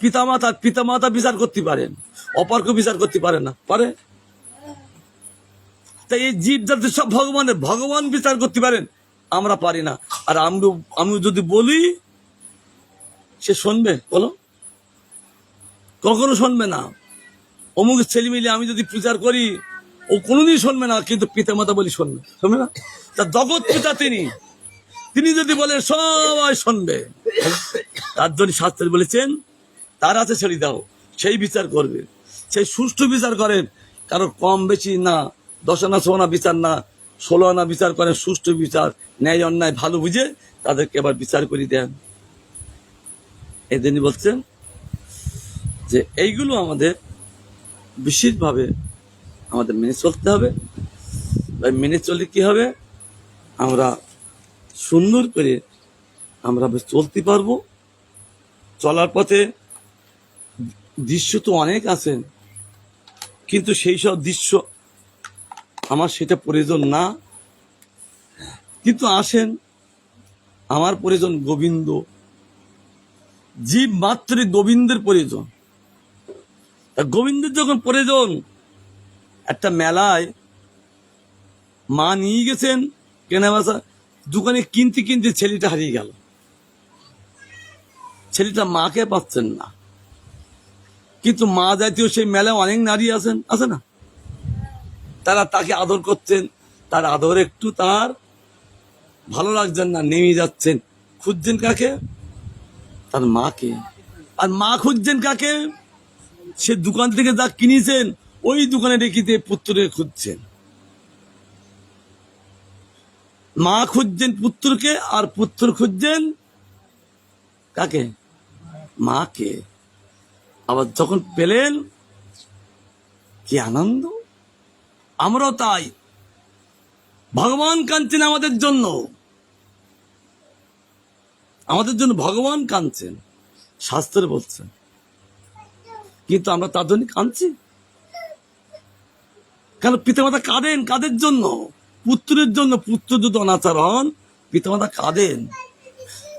পিতামাতা বিচার করতে পারেন, অপরকে বিচার করতে পারে না, পারে? তাই এই জীব জাতি সব ভগবান বিচার করতে পারেন, আমরা পারি না। আর আমি যদি বলি, সে শুনবে? বলো, কখনো শুনবে না। অমুক ছেলে মিলে আমি যদি প্রচার করি, ও কোনোদিন শুনবে না, কিন্তু পিতামাতা বলি শুনবে না। তা জগৎ পিতা তিনি যদি বলে সবাই শুনবে। তার জন্য শাস্ত্রে বলেছেন, তার হাতে ছেড়ে দাও, সেই বিচার করবে, সেই সুষ্ঠু বিচার করেন। কারো কম বেশি না, 10 আনা 6 আনা বিচার না, 16 আনা বিচার করেন, সুষ্ঠু বিচার, ন্যায় অন্যায় ভালো বুঝে তাদেরকে আবার বিচার করে দেন। এদিনই বলছেন যে এইগুলো আমাদের বিশেষভাবে আমাদের মেনে চলতে হবে। মেনে চললে কি হবে? আমরা সুন্দর করে আমরা চলতে পারবো। চলার পথে দৃশ্য তো অনেক আছেন, কিন্তু সেই সব দৃশ্য আমার সেটা প্রয়োজন না। কিন্তু আসেন, আমার প্রয়োজন গোবিন্দ। জীব মাত্রই গোবিন্দের প্রয়োজন। গোবিন্দের যখন প্রয়োজন, একটা মেলায় মা নিয়ে গেছেন কেনাবেচা, দোকানে কিনতে ছেলেটা হারিয়ে গেল। ছেলেটা মাকে পাচ্ছেন না, কিন্তু মা জাতীয় সেই মেলায় অনেক নারী আছেন, আছে না? তারা তাকে আদর করছেন, তার আদর একটু তার ভালো লাগছেন না, নেমে যাচ্ছেন। খুঁজছেন কাকে? তার মাকে। আর মা খুঁজছেন কাকে? সে দোকান থেকে যা কিনেছেন ওই দোকানে রেখে পুত্রকে খুঁজছেন। মা খুঁজছেন পুত্রকে, আর পুত্র খুঁজছেন কাকে? মাকে। আবার যখন পেলেন, কি আনন্দ! আমরাও তাই। ভগবান কাঁদছেন আমাদের জন্য, ভগবান কাঁদছেন, শাস্ত্রে বলছেন। কিন্তু আমরা তার জন্য কাঁদছি কেন? পিতামাতা কাঁদেন কাদের জন্য? পুত্রের জন্য। পুত্র যদি অনাচার হন, পিতামাতা কাঁদেন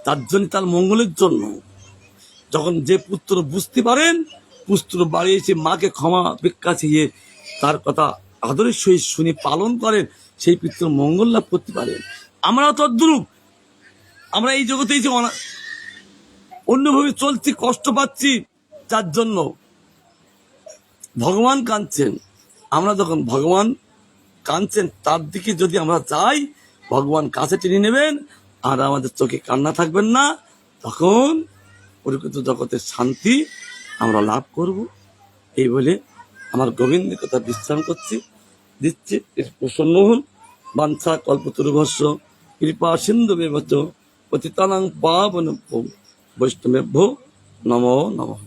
তার জন্য, তার মঙ্গলের জন্য। যখন যে পুত্র বুঝতে পারেন, পুত্র বাড়ি এসে মাকে ক্ষমা ভিক্ষা চেয়ে তার কথা আদরের সহিত শুনে পালন করেন, সেই পুত্র মঙ্গল লাভ করতে পারেন। আমরা তদ্রূপ, আমরা এই জগতে যে অন্যভাবে চলছি, কষ্ট পাচ্ছি, যার জন্য ভগবান কাঁদছেন। আমরা যখন ভগবান কাঁদছেন তার দিকে যদি আমরা যাই, ভগবান কাছে টেনে নেবেন, আর আমাদের চোখে কান্না থাকবেন না, তখন প্রকৃত জগতের শান্তি আমরা লাভ করব। এই বলে আমার গোবিন্দের কথা বিশ্রাম করছি, দিচ্ছি। প্রসন্ন হন। বাঞ্ছা কল্পতরুভস্য কৃপা সিন্ধু বেবচ পতিতানাং পাবন বৈষ্ণবেভ্যো নমো নমঃ।